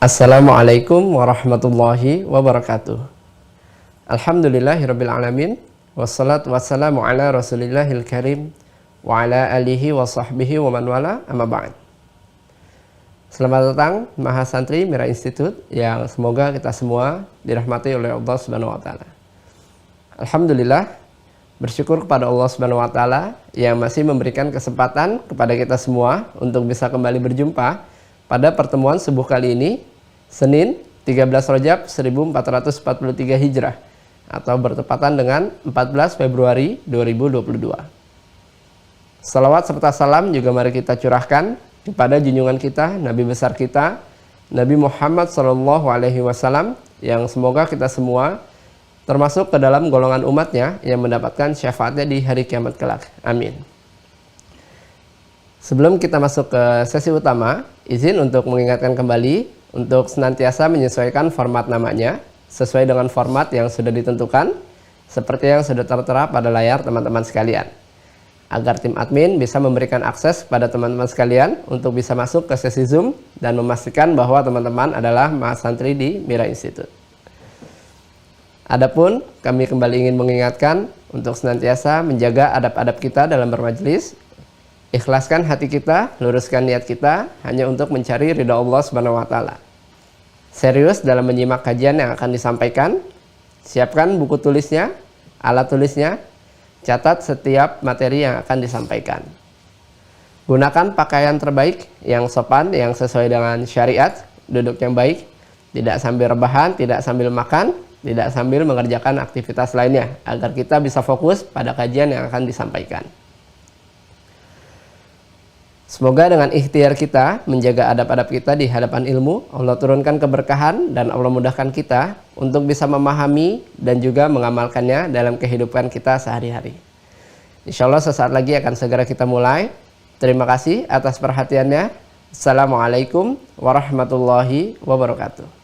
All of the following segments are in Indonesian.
Assalamualaikum warahmatullahi wabarakatuh. Alhamdulillahirabbil alamin, wassalatu wassalamu ala rasulillahil karim wa ala alihi wa sahbihi wa man wala, amma ba'd. Selamat datang Mahasantri Mira Institute yang semoga kita semua dirahmati oleh Allah Subhanahu wa taala. Alhamdulillah, bersyukur kepada Allah Subhanahu wa taala yang masih memberikan kesempatan kepada kita semua untuk bisa kembali berjumpa pada pertemuan subuh kali ini, Senin 13 Rajab 1443 Hijrah atau bertepatan dengan 14 Februari 2022. Salawat serta salam juga mari kita curahkan kepada junjungan kita, Nabi besar kita, Nabi Muhammad SAW, yang semoga kita semua termasuk ke dalam golongan umatnya yang mendapatkan syafaatnya di hari kiamat kelak. Amin. Sebelum kita masuk ke sesi utama, izin untuk mengingatkan kembali untuk senantiasa menyesuaikan format namanya sesuai dengan format yang sudah ditentukan seperti yang sudah tertera pada layar teman-teman sekalian, agar tim admin bisa memberikan akses pada teman-teman sekalian untuk bisa masuk ke sesi Zoom dan memastikan bahwa teman-teman adalah mahasantri di Mira Institute. Adapun kami kembali ingin mengingatkan untuk senantiasa menjaga adab-adab kita dalam bermajelis. Ikhlaskan hati kita, luruskan niat kita hanya untuk mencari ridha Allah Subhanahu wa taala. Serius dalam menyimak kajian yang akan disampaikan. Siapkan buku tulisnya, alat tulisnya, catat setiap materi yang akan disampaikan. Gunakan pakaian terbaik yang sopan, yang sesuai dengan syariat, duduk yang baik, tidak sambil rebahan, tidak sambil makan, tidak sambil mengerjakan aktivitas lainnya, agar kita bisa fokus pada kajian yang akan disampaikan. Semoga dengan ikhtiar kita menjaga adab-adab kita di hadapan ilmu, Allah turunkan keberkahan dan Allah mudahkan kita untuk bisa memahami dan juga mengamalkannya dalam kehidupan kita sehari-hari. Insya Allah sesaat lagi akan segera kita mulai. Terima kasih atas perhatiannya. Assalamualaikum warahmatullahi wabarakatuh.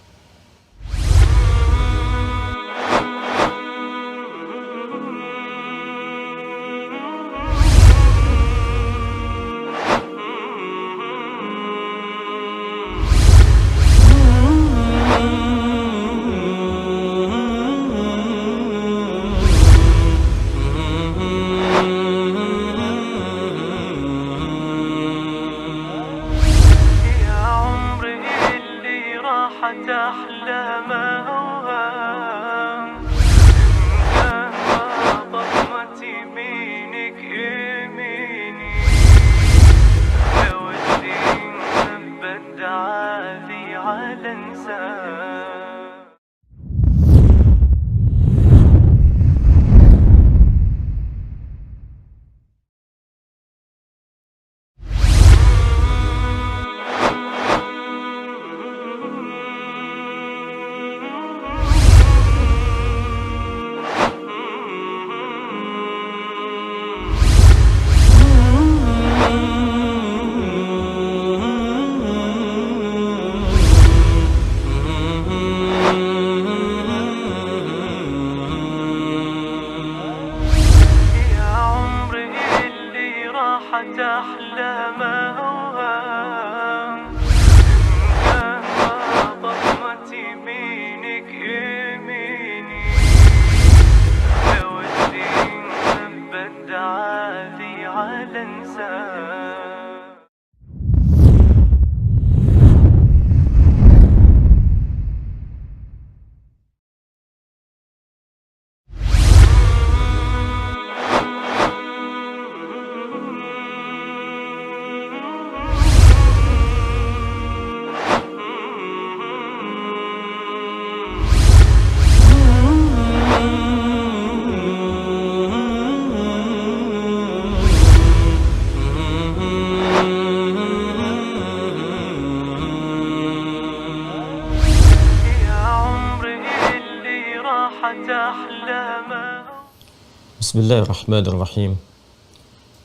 Bismillahirrahmanirrahim.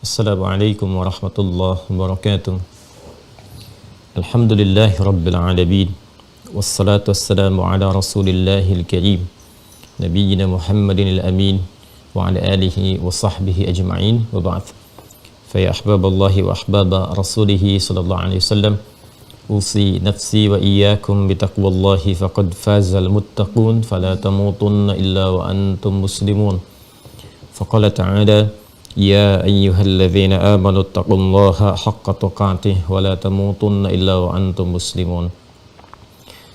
Assalamualaikum warahmatullahi wabarakatuh. Alhamdulillahi rabbil alamin. Wassalatu wassalamu ala rasulillahil karim, nabiyyina Muhammadin al-amin wa ala alihi wa sahbihi ajma'in, wa ba'd. Fa ya ahbaballahi wa ahbaba rasulihi sallallahu alaihi wasallam, أوصي نفسي وإياكم بتقوى الله فقد فاز المتقون فلا تموتن إلا وأنتم مسلمون فقال تعالى يا أيها الذين آمنوا اتقوا الله حق تقاته ولا تموتن إلا وأنتم مسلمون.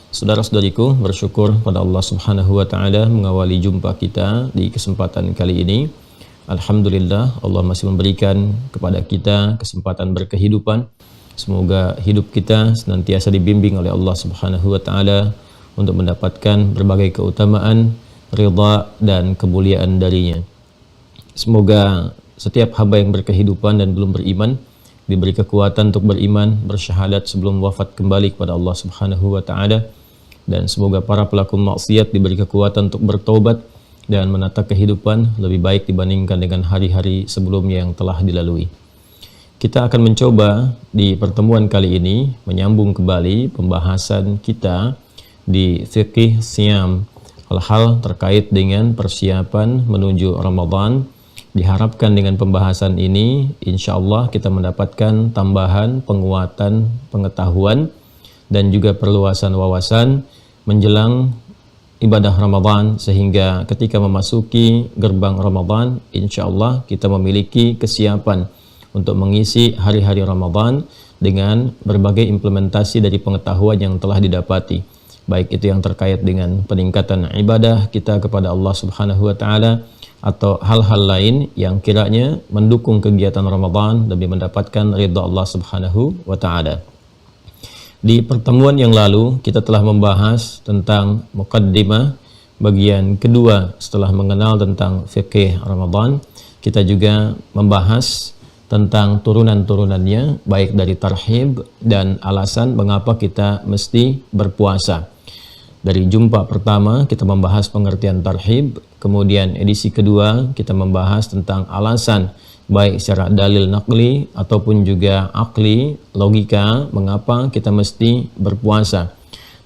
Saudara-saudariku, bersyukur pada Allah Subhanahu wa taala mengawali jumpa kita di kesempatan kali ini. Alhamdulillah, Allah masih memberikan kepada kita kesempatan berkehidupan. Semoga hidup kita senantiasa dibimbing oleh Allah Subhanahu wa taala untuk mendapatkan berbagai keutamaan, ridha dan kemuliaan darinya. Semoga setiap hamba yang berkehidupan dan belum beriman diberi kekuatan untuk beriman, bersyahadat sebelum wafat kembali kepada Allah Subhanahu wa taala, dan semoga para pelaku maksiat diberi kekuatan untuk bertaubat dan menata kehidupan lebih baik dibandingkan dengan hari-hari sebelumnya yang telah dilalui. Kita akan mencoba di pertemuan kali ini menyambung kembali pembahasan kita di Fiqh Siyam, hal-hal terkait dengan persiapan menuju Ramadan. Diharapkan dengan pembahasan ini insya Allah kita mendapatkan tambahan penguatan pengetahuan dan juga perluasan wawasan menjelang ibadah Ramadan, sehingga ketika memasuki gerbang Ramadan insya Allah kita memiliki kesiapan untuk mengisi hari-hari Ramadan dengan berbagai implementasi dari pengetahuan yang telah didapati, baik itu yang terkait dengan peningkatan ibadah kita kepada Allah Subhanahu wa taala atau hal-hal lain yang kiranya mendukung kegiatan Ramadan demi mendapatkan ridha Allah Subhanahu wa taala. Di pertemuan yang lalu kita telah membahas tentang muqaddimah bagian kedua setelah mengenal tentang fikih Ramadan. Kita juga membahas tentang turunan-turunannya, baik dari tarhib dan alasan mengapa kita mesti berpuasa. Dari jumpa pertama kita membahas pengertian tarhib, kemudian edisi kedua kita membahas tentang alasan baik secara dalil naqli ataupun juga akli, logika, mengapa kita mesti berpuasa.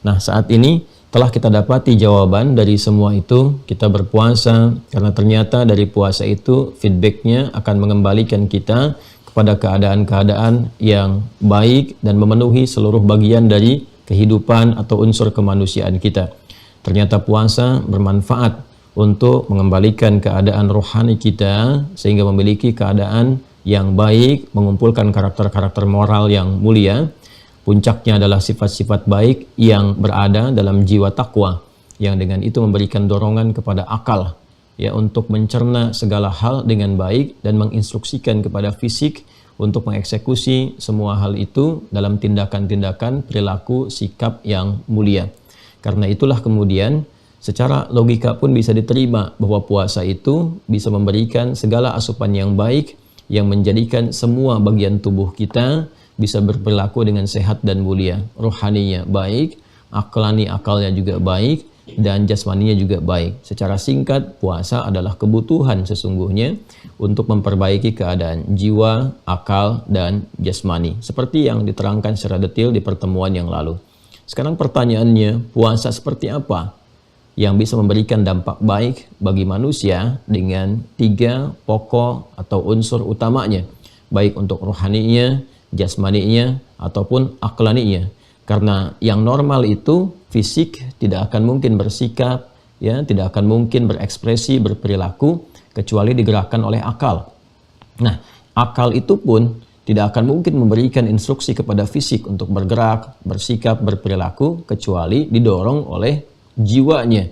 Nah, saat ini telah kita dapati jawaban dari semua itu. Kita berpuasa karena ternyata dari puasa itu feedbacknya akan mengembalikan kita kepada keadaan-keadaan yang baik dan memenuhi seluruh bagian dari kehidupan atau unsur kemanusiaan kita. Ternyata puasa bermanfaat untuk mengembalikan keadaan rohani kita sehingga memiliki keadaan yang baik, mengumpulkan karakter-karakter moral yang mulia. Puncaknya adalah sifat-sifat baik yang berada dalam jiwa takwa, yang dengan itu memberikan dorongan kepada akal ya untuk mencerna segala hal dengan baik dan menginstruksikan kepada fisik untuk mengeksekusi semua hal itu dalam tindakan-tindakan, perilaku, sikap yang mulia. Karena itulah kemudian secara logika pun bisa diterima bahwa puasa itu bisa memberikan segala asupan yang baik yang menjadikan semua bagian tubuh kita bisa berperilaku dengan sehat dan mulia. Rohaninya baik, akalnya juga baik, dan jasmaninya juga baik. Secara singkat, puasa adalah kebutuhan sesungguhnya untuk memperbaiki keadaan jiwa, akal, dan jasmani. Seperti yang diterangkan secara detail di pertemuan yang lalu. Sekarang pertanyaannya, puasa seperti apa yang bisa memberikan dampak baik bagi manusia dengan 3 pokok atau unsur utamanya, baik untuk rohaninya, jasmaninya, ataupun aklaninya. Karena yang normal itu fisik tidak akan mungkin bersikap, ya, tidak akan mungkin berekspresi, berperilaku kecuali digerakkan oleh akal. Nah, akal itu pun tidak akan mungkin memberikan instruksi kepada fisik untuk bergerak, bersikap, berperilaku kecuali didorong oleh jiwanya,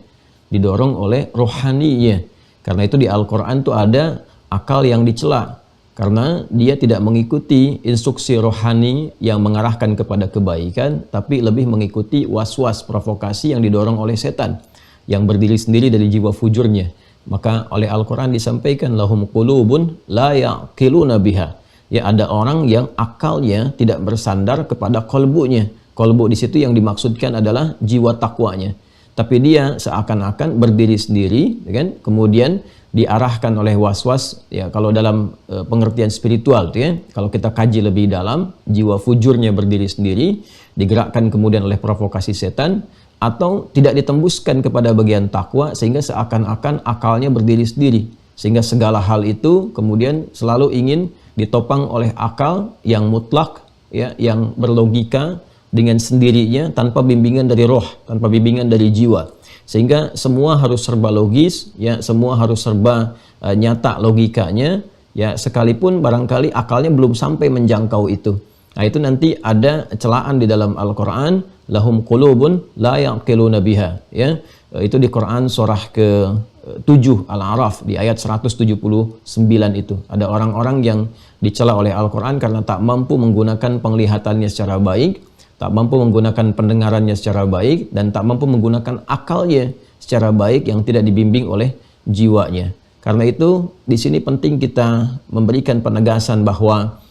didorong oleh rohaninya. Karena itu di Al-Quran tuh ada akal yang dicela karena dia tidak mengikuti instruksi rohani yang mengarahkan kepada kebaikan, tapi lebih mengikuti was-was, provokasi yang didorong oleh setan yang berdiri sendiri dari jiwa fujurnya. Maka oleh Al-Quran disampaikan lahum qulubun la yaqiluna biha. Ya, ada orang yang akalnya tidak bersandar kepada kolbunya. Kolbu di situ yang dimaksudkan adalah jiwa takwanya. Tapi dia seakan-akan berdiri sendiri, kan? Kemudian diarahkan oleh was-was. Ya, kalau dalam pengertian spiritual, ya, kalau kita kaji lebih dalam, jiwa fujurnya berdiri sendiri, digerakkan kemudian oleh provokasi setan, atau tidak ditembuskan kepada bagian takwa sehingga seakan-akan akalnya berdiri sendiri. Sehingga segala hal itu kemudian selalu ingin ditopang oleh akal yang mutlak, ya, yang berlogika, dengan sendirinya tanpa bimbingan dari roh, tanpa bimbingan dari jiwa. Sehingga semua harus serba logis, ya, semua harus serba nyata logikanya, ya, sekalipun barangkali akalnya belum sampai menjangkau itu. Nah, itu nanti ada celaan di dalam Al-Qur'an, lahum qulubun la yaqiluna biha, ya. Itu di Quran surah ke-7 Al-A'raf di ayat 179 itu. Ada orang-orang yang dicela oleh Al-Qur'an karena tak mampu menggunakan penglihatannya secara baik, tak mampu menggunakan pendengarannya secara baik, dan tak mampu menggunakan akalnya secara baik yang tidak dibimbing oleh jiwanya. Karena itu di sini penting kita memberikan penegasan bahwa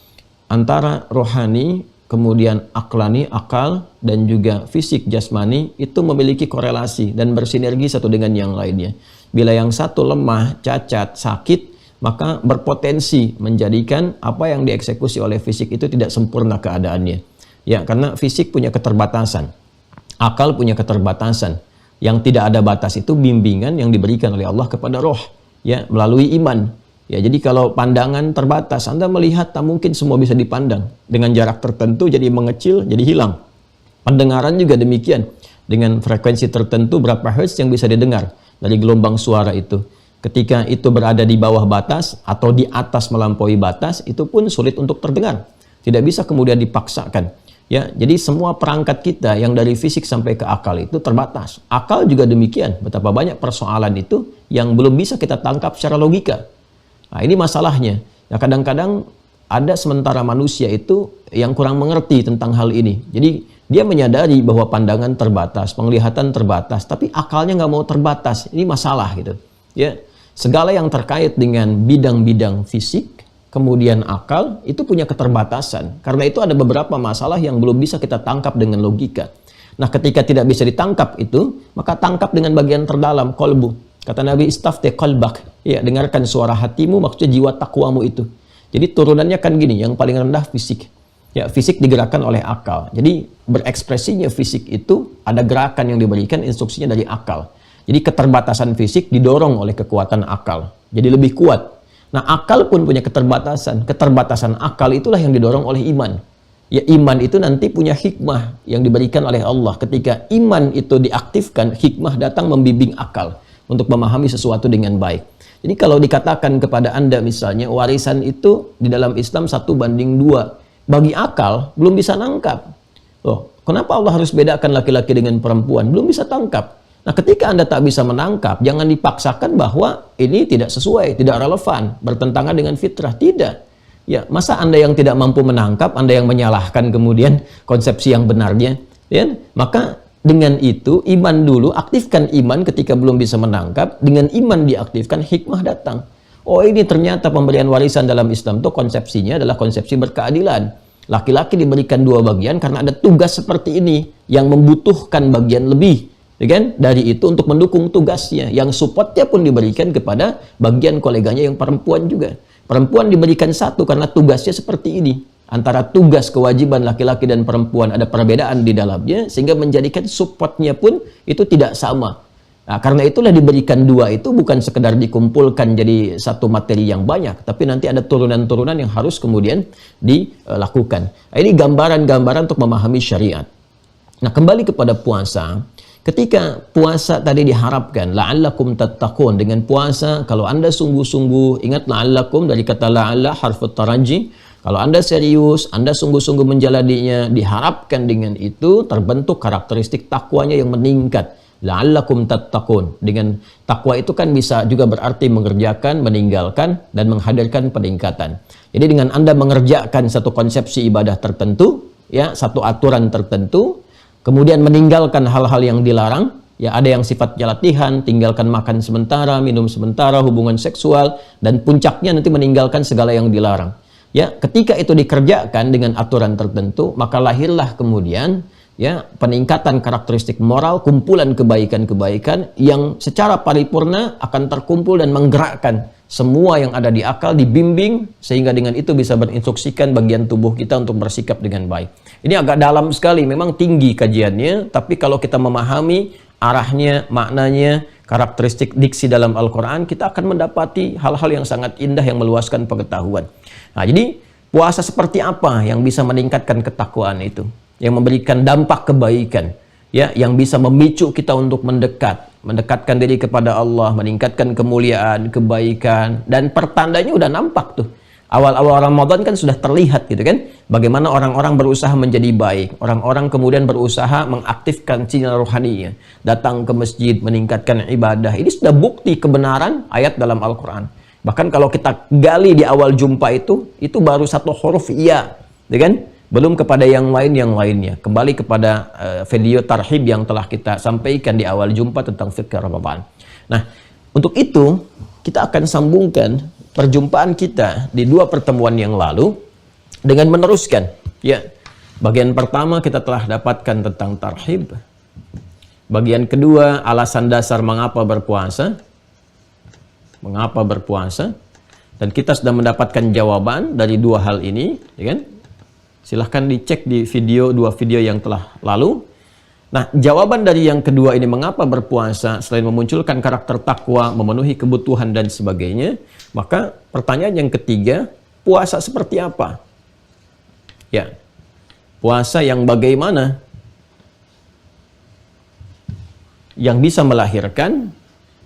antara rohani, kemudian aklani, akal, dan juga fisik jasmani itu memiliki korelasi dan bersinergi satu dengan yang lainnya. Bila yang satu lemah, cacat, sakit, maka berpotensi menjadikan apa yang dieksekusi oleh fisik itu tidak sempurna keadaannya. Ya, karena fisik punya keterbatasan, akal punya keterbatasan. Yang tidak ada batas itu bimbingan yang diberikan oleh Allah kepada roh, ya, melalui iman. Ya, jadi kalau pandangan terbatas, Anda melihat tak mungkin semua bisa dipandang. Dengan jarak tertentu jadi mengecil, jadi hilang. Pendengaran juga demikian. Dengan frekuensi tertentu berapa hertz yang bisa didengar dari gelombang suara itu. Ketika itu berada di bawah batas atau di atas melampaui batas, itu pun sulit untuk terdengar. Tidak bisa kemudian dipaksakan. Ya, jadi semua perangkat kita yang dari fisik sampai ke akal itu terbatas. Akal juga demikian. Betapa banyak persoalan itu yang belum bisa kita tangkap secara logika. Nah, ini masalahnya. Ya, kadang-kadang ada sementara manusia itu yang kurang mengerti tentang hal ini. Jadi dia menyadari bahwa pandangan terbatas, penglihatan terbatas, tapi akalnya nggak mau terbatas. Ini masalah gitu. Ya, segala yang terkait dengan bidang-bidang fisik, kemudian akal, itu punya keterbatasan. Karena itu ada beberapa masalah yang belum bisa kita tangkap dengan logika. Nah, ketika tidak bisa ditangkap itu, maka tangkap dengan bagian terdalam, kolbu. Kata Nabi, istafti qalbak. Ya, dengarkan suara hatimu, maksudnya jiwa takwamu itu. Jadi turunannya kan gini, yang paling rendah fisik. Ya, fisik digerakkan oleh akal. Jadi berekspresinya fisik itu ada gerakan yang diberikan, instruksinya dari akal. Jadi keterbatasan fisik didorong oleh kekuatan akal. Jadi lebih kuat. Nah, akal pun punya keterbatasan. Keterbatasan akal itulah yang didorong oleh iman. Ya, iman itu nanti punya hikmah yang diberikan oleh Allah. Ketika iman itu diaktifkan, hikmah datang membimbing akal untuk memahami sesuatu dengan baik. Jadi kalau dikatakan kepada Anda misalnya, warisan itu di dalam Islam 1:2. Bagi akal, belum bisa nangkap. Loh, kenapa Allah harus bedakan laki-laki dengan perempuan? Belum bisa tangkap. Nah, ketika Anda tak bisa menangkap, jangan dipaksakan bahwa ini tidak sesuai, tidak relevan, bertentangan dengan fitrah. Tidak. Ya, masa Anda yang tidak mampu menangkap, Anda yang menyalahkan kemudian konsepsi yang benarnya, ya? Maka dengan itu, iman dulu, aktifkan iman ketika belum bisa menangkap, dengan iman diaktifkan, hikmah datang. Oh, ini ternyata pemberian warisan dalam Islam itu konsepsinya adalah konsepsi berkeadilan. Laki-laki diberikan 2 bagian karena ada tugas seperti ini yang membutuhkan bagian lebih. Ya kan? Dari itu untuk mendukung tugasnya, yang supportnya pun diberikan kepada bagian koleganya yang perempuan juga. Perempuan diberikan 1 karena tugasnya seperti ini. Antara tugas kewajiban laki-laki dan perempuan ada perbedaan di dalamnya, sehingga menjadikan supportnya pun itu tidak sama. Nah, karena itulah diberikan 2 itu bukan sekedar dikumpulkan jadi satu materi yang banyak, tapi nanti ada turunan-turunan yang harus kemudian dilakukan. Nah, ini gambaran-gambaran untuk memahami syariat. Nah, kembali kepada puasa. Ketika puasa tadi diharapkan la'allakum tattaqun, dengan puasa kalau Anda sungguh-sungguh, ingat la'allakum dari kata la'alla harfut taraji, kalau Anda serius, Anda sungguh-sungguh menjalaninya, diharapkan dengan itu terbentuk karakteristik takwanya yang meningkat. La'allakum tattaqun. Dengan takwa itu kan bisa juga berarti mengerjakan, meninggalkan, dan menghadirkan peningkatan. Jadi dengan Anda mengerjakan satu konsepsi ibadah tertentu, ya, satu aturan tertentu, kemudian meninggalkan hal-hal yang dilarang, ya, ada yang sifatnya latihan, tinggalkan makan sementara, minum sementara, hubungan seksual, dan puncaknya nanti meninggalkan segala yang dilarang. Ya, ketika itu dikerjakan dengan aturan tertentu, maka lahirlah kemudian, ya, peningkatan karakteristik moral, kumpulan kebaikan-kebaikan yang secara paripurna akan terkumpul dan menggerakkan semua yang ada di akal, dibimbing, sehingga dengan itu bisa berinstruksikan bagian tubuh kita untuk bersikap dengan baik. Ini agak dalam sekali, memang tinggi kajiannya, tapi kalau kita memahami arahnya, maknanya, karakteristik diksi dalam Al-Quran, kita akan mendapati hal-hal yang sangat indah yang meluaskan pengetahuan. Nah, jadi puasa seperti apa yang bisa meningkatkan ketakwaan itu? yang memberikan dampak kebaikan, ya, yang bisa memicu kita untuk mendekatkan diri kepada Allah, meningkatkan kemuliaan, kebaikan, dan pertandanya udah nampak tuh. Awal-awal Ramadan kan sudah terlihat gitu kan, bagaimana orang-orang berusaha menjadi baik, orang-orang kemudian berusaha mengaktifkan sinyal rohaninya, datang ke masjid, meningkatkan ibadah. Ini sudah bukti kebenaran ayat dalam Al-Quran. Bahkan kalau kita gali di awal jumpa itu baru satu huruf iya, gitu kan? Belum kepada yang lainnya. Kembali kepada video tarhib yang telah kita sampaikan di awal jumpa tentang fikih Ramadan. Nah, untuk itu kita akan sambungkan perjumpaan kita di 2 pertemuan yang lalu dengan meneruskan. Ya, bagian pertama kita telah dapatkan tentang tarhib. Bagian kedua, alasan dasar mengapa berpuasa. Mengapa berpuasa? Dan kita sudah mendapatkan jawaban dari 2 hal ini, ya kan? Silahkan dicek di 2 video yang telah lalu. Nah, jawaban dari yang kedua ini, mengapa berpuasa, selain memunculkan karakter takwa, memenuhi kebutuhan dan sebagainya, maka pertanyaan yang ketiga, puasa seperti apa? Ya, puasa yang bagaimana? Yang bisa melahirkan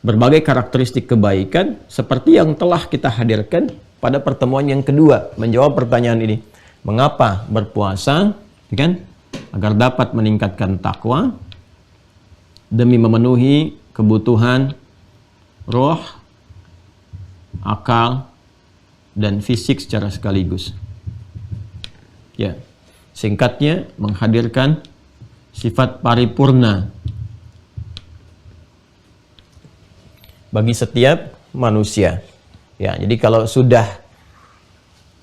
berbagai karakteristik kebaikan seperti yang telah kita hadirkan pada pertemuan yang kedua, menjawab pertanyaan ini. Mengapa berpuasa, kan? Agar dapat meningkatkan takwa demi memenuhi kebutuhan roh, akal, dan fisik secara sekaligus. Ya, singkatnya menghadirkan sifat paripurna bagi setiap manusia. Ya, jadi kalau sudah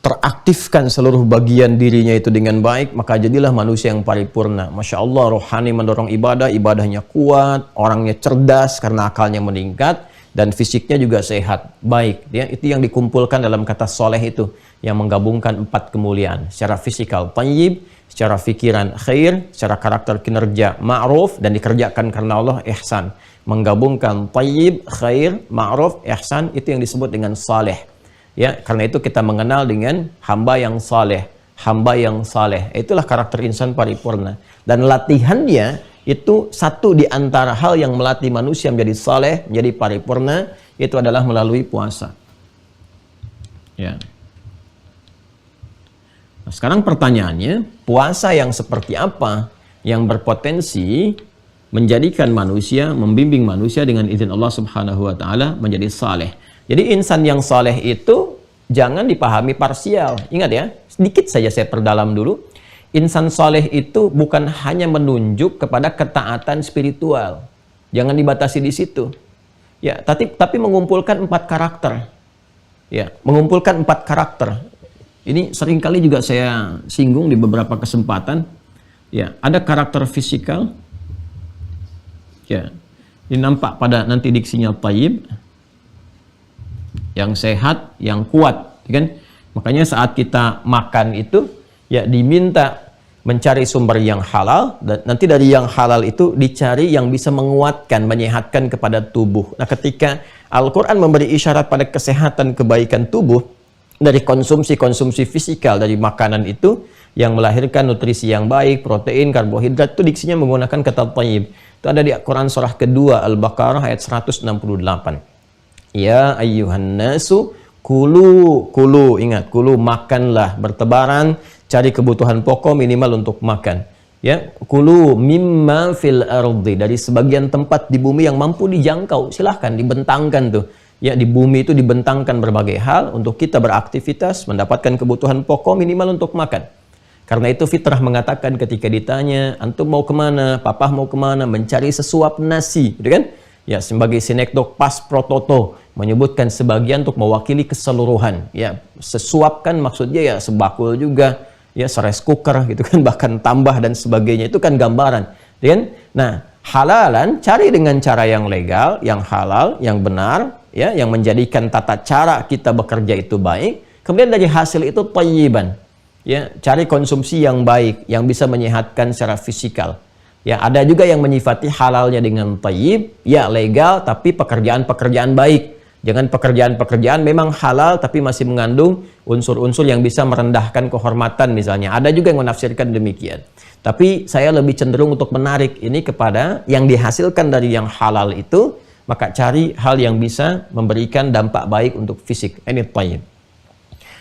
teraktifkan seluruh bagian dirinya itu dengan baik, maka jadilah manusia yang paripurna. Masya Allah, rohani mendorong ibadah, ibadahnya kuat, orangnya cerdas karena akalnya meningkat, dan fisiknya juga sehat, baik. Ya, itu yang dikumpulkan dalam kata soleh itu, yang menggabungkan 4 kemuliaan. Secara fisikal, tayyib, secara pikiran, khair, secara karakter kinerja, ma'ruf, dan dikerjakan karena Allah, ihsan. Menggabungkan tayyib, khair, ma'ruf, ihsan, itu yang disebut dengan saleh. Ya, karena itu kita mengenal dengan hamba yang saleh, hamba yang saleh. Itulah karakter insan paripurna. Dan latihannya itu satu di antara hal yang melatih manusia menjadi saleh, menjadi paripurna, itu adalah melalui puasa. Ya. Nah, sekarang pertanyaannya, puasa yang seperti apa yang berpotensi menjadikan manusia, membimbing manusia dengan izin Allah Subhanahu wa taala menjadi saleh. Jadi insan yang saleh itu jangan dipahami parsial. Ingat ya, sedikit saja saya perdalam dulu. Insan saleh itu bukan hanya menunjuk kepada ketaatan spiritual. Jangan dibatasi di situ. Ya, tapi mengumpulkan 4 karakter. Ya, mengumpulkan 4 karakter. Ini seringkali juga saya singgung di beberapa kesempatan. Ya, ada karakter fisikal. Ya, ini nampak pada nanti diksinya tayyib, yang sehat, yang kuat, kan? Makanya saat kita makan itu ya diminta mencari sumber yang halal, dan nanti dari yang halal itu dicari yang bisa menguatkan, menyehatkan kepada tubuh. Nah, ketika Al-Quran memberi isyarat pada kesehatan, kebaikan tubuh dari konsumsi fisikal dari makanan itu yang melahirkan nutrisi yang baik, protein, karbohidrat, itu diksinya menggunakan kata thayyib. Itu ada di Quran surah kedua Al-Baqarah ayat 168. Ya ayyuhan nasu kulu, ingat, kulu, makanlah bertebaran, cari kebutuhan pokok minimal untuk makan. Ya, kulu mimma fil ardi, dari sebagian tempat di bumi yang mampu dijangkau, silahkan dibentangkan tuh. Ya, di bumi itu dibentangkan berbagai hal untuk kita beraktivitas, mendapatkan kebutuhan pokok minimal untuk makan. Karena itu fitrah mengatakan ketika ditanya, antum mau kemana, papa mau kemana, mencari sesuap nasi, gitu kan? Ya, sebagai sinekdok pas prototo, menyebutkan sebagian untuk mewakili keseluruhan. Ya, sesuap kan maksudnya ya sebakul juga, ya rice cooker gitu kan, bahkan tambah dan sebagainya, itu kan gambaran, kan? Nah, halalan cari dengan cara yang legal, yang halal, yang benar, ya, yang menjadikan tata cara kita bekerja itu baik. Kemudian dari hasil itu thayyiban. Ya, cari konsumsi yang baik, yang bisa menyehatkan secara fisikal. Ya, ada juga yang menyifati halalnya dengan thayyib, ya legal tapi pekerjaan-pekerjaan baik. Jangan pekerjaan-pekerjaan memang halal tapi masih mengandung unsur-unsur yang bisa merendahkan kehormatan misalnya. Ada juga yang menafsirkan demikian. Tapi saya lebih cenderung untuk menarik ini kepada yang dihasilkan dari yang halal itu, maka cari hal yang bisa memberikan dampak baik untuk fisik. Ini thayyib.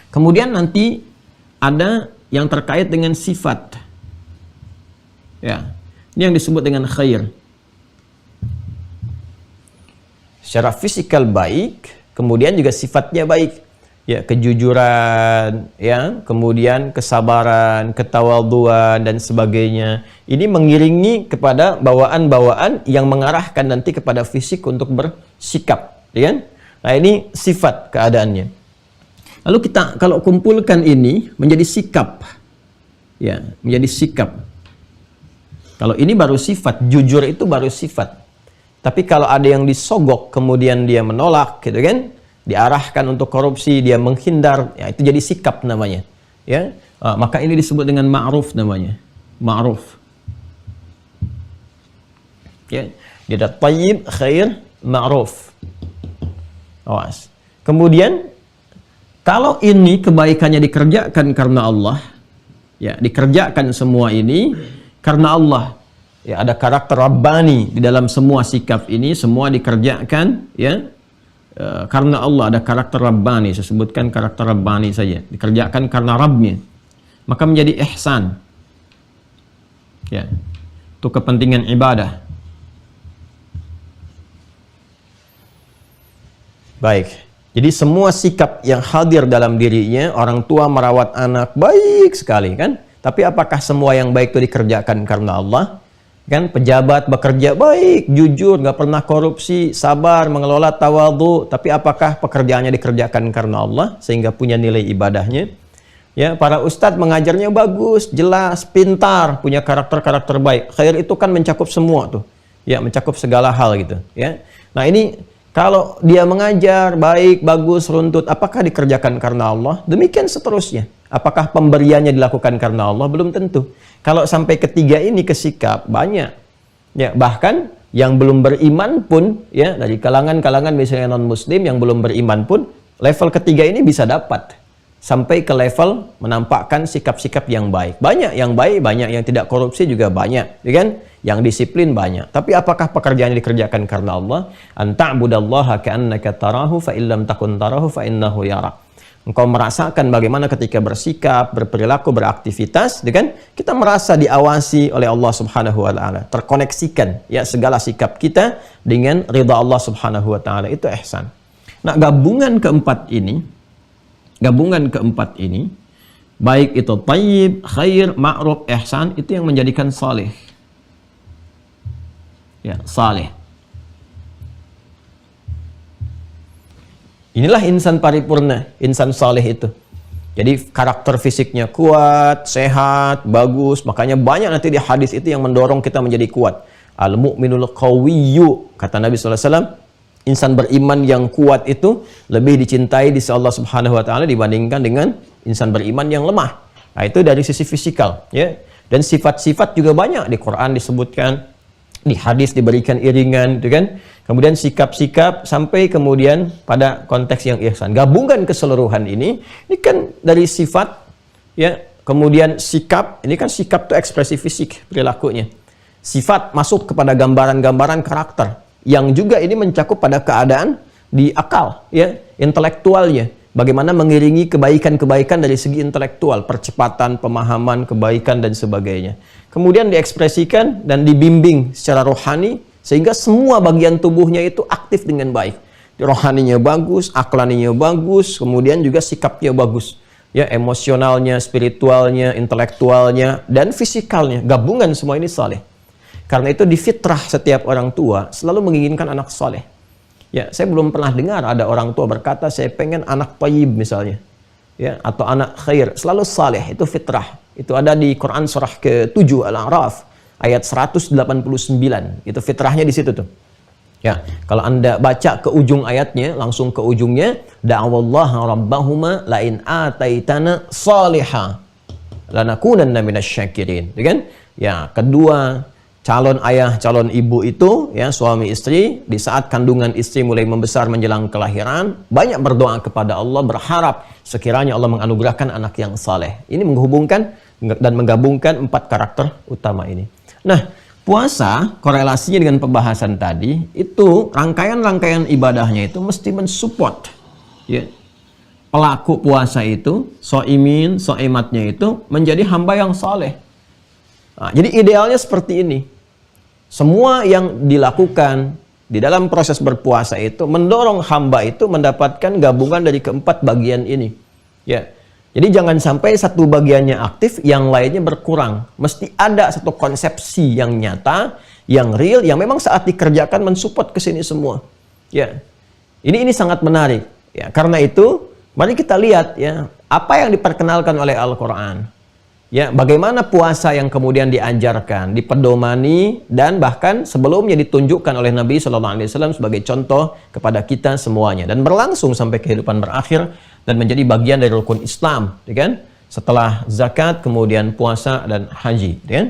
Kemudian nanti ada yang terkait dengan sifat. Ya. Ini yang disebut dengan khair. Secara fisikal baik, kemudian juga sifatnya baik. Ya, kejujuran, ya, kemudian kesabaran, ketawaduan dan sebagainya. Ini mengiringi kepada bawaan-bawaan yang mengarahkan nanti kepada fisik untuk bersikap, ya. Nah, ini sifat keadaannya. Lalu kita kalau kumpulkan ini menjadi sikap. Ya, menjadi sikap. Kalau ini baru sifat, jujur itu baru sifat. Tapi kalau ada yang disogok kemudian dia menolak, gitu kan? Diarahkan untuk korupsi, dia menghindar, ya itu jadi sikap namanya, ya. Maka ini disebut dengan ma'ruf namanya, ma'ruf. Ya, dia ada thayyib, khair, ma'ruf. Awas. Kemudian kalau ini kebaikannya dikerjakan karena Allah, ya dikerjakan semua ini karena Allah. Ya, ada karakter Rabbani di dalam semua sikap ini, semua dikerjakan, ya. Karena Allah, ada karakter Rabbani, saya sebutkan karakter Rabbani saja, dikerjakan karena Rabbnya, maka menjadi ihsan, ya, itu kepentingan ibadah. Baik, jadi semua sikap yang hadir dalam dirinya, orang tua merawat anak baik sekali kan, tapi apakah semua yang baik itu dikerjakan karena Allah? Kan pejabat bekerja baik, jujur, nggak pernah korupsi, sabar, mengelola tawadhu, tapi apakah pekerjaannya dikerjakan karena Allah sehingga punya nilai ibadahnya? Ya, para ustadz mengajarnya bagus, jelas, pintar, punya karakter-karakter baik. Khair itu kan mencakup semua tuh, ya, mencakup segala hal gitu, ya. Nah ini kalau dia mengajar baik, bagus, runtut, apakah dikerjakan karena Allah? Demikian seterusnya. Apakah pemberiannya dilakukan karena Allah? Belum tentu. Kalau sampai ketiga ini ke sikap, banyak. Ya, bahkan yang belum beriman pun, ya, dari kalangan-kalangan misalnya non-muslim yang belum beriman pun, level ketiga ini bisa dapat. Sampai ke level menampakkan sikap-sikap yang baik. Banyak yang baik, banyak yang tidak korupsi juga banyak. Ya kan? Yang disiplin banyak. Tapi apakah pekerjaan yang dikerjakan karena Allah? Anta'budallaha ka'annaka tarahu fa illam takun tarahu fa innahu yara. Engkau merasakan bagaimana ketika bersikap, berperilaku, beraktivitas, kan? Kita merasa diawasi oleh Allah Subhanahu wa taala, terkoneksikan ya segala sikap kita dengan ridha Allah Subhanahu wa taala, itu ihsan. Nah, gabungan keempat ini baik itu thayyib, khair, ma'ruf, ihsan, itu yang menjadikan saleh. Ya, saleh. Inilah insan paripurna, insan saleh itu. Jadi karakter fisiknya kuat, sehat, bagus. Makanya banyak nanti di hadis itu yang mendorong kita menjadi kuat. Al-mu'minul qawiyyu, kata Nabi SAW, insan beriman yang kuat itu lebih dicintai di sisi Allah Subhanahu wa taala dibandingkan dengan insan beriman yang lemah. Nah, itu dari sisi fisikal, ya. Dan sifat-sifat juga banyak di Quran disebutkan, di hadis diberikan iringan, gitu kan? Kemudian sikap-sikap sampai kemudian pada konteks yang ihsan. Gabungan keseluruhan ini kan dari sifat, ya, kemudian sikap, ini kan sikap itu ekspresi fisik perilakunya. Sifat masuk kepada gambaran-gambaran karakter yang juga ini mencakup pada keadaan di akal, ya, intelektualnya. Bagaimana mengiringi kebaikan-kebaikan dari segi intelektual, percepatan, pemahaman, kebaikan dan sebagainya. Kemudian diekspresikan dan dibimbing secara rohani sehingga semua bagian tubuhnya itu aktif dengan baik. Rohaninya bagus, aklaninya bagus, kemudian juga sikapnya bagus. Ya, emosionalnya, spiritualnya, intelektualnya, dan fisikalnya. Gabungan semua ini saleh. Karena itu di fitrah setiap orang tua selalu menginginkan anak saleh. Ya, saya belum pernah dengar ada orang tua berkata saya pengen anak thayyib misalnya. Ya, atau anak khair, selalu saleh, itu fitrah. Itu ada di Quran surah ke-7 Al-A'raf ayat 189. Itu fitrahnya di situ tuh. Ya, kalau Anda baca ke ujung ayatnya, langsung ke ujungnya, da'awallaha rabbahuma la'in ataitana salihah lanakunanna minasyakirin. Ya kan? Ya, kedua calon ayah, calon ibu itu, ya suami istri, di saat kandungan istri mulai membesar menjelang kelahiran, banyak berdoa kepada Allah, berharap sekiranya Allah menganugerahkan anak yang saleh. Ini menghubungkan dan menggabungkan 4 karakter utama ini. Nah, puasa korelasinya dengan pembahasan tadi, itu rangkaian-rangkaian ibadahnya itu mesti mensupport, ya, pelaku puasa itu, soimin, soimatnya itu menjadi hamba yang saleh. Nah, jadi idealnya seperti ini. Semua yang dilakukan di dalam proses berpuasa itu mendorong hamba itu mendapatkan gabungan dari keempat bagian ini. Ya. Jadi jangan sampai satu bagiannya aktif, yang lainnya berkurang. Mesti ada satu konsepsi yang nyata, yang real, yang memang saat dikerjakan mensupport ke sini semua. Ya. Ini sangat menarik. Ya, karena itu mari kita lihat ya, apa yang diperkenalkan oleh Al-Qur'an. Ya, bagaimana puasa yang kemudian diajarkan, dipedomani, dan bahkan sebelumnya ditunjukkan oleh Nabi SAW sebagai contoh kepada kita semuanya. Dan berlangsung sampai kehidupan berakhir dan menjadi bagian dari rukun Islam. Ya kan? Setelah zakat, kemudian puasa dan haji. Ya kan?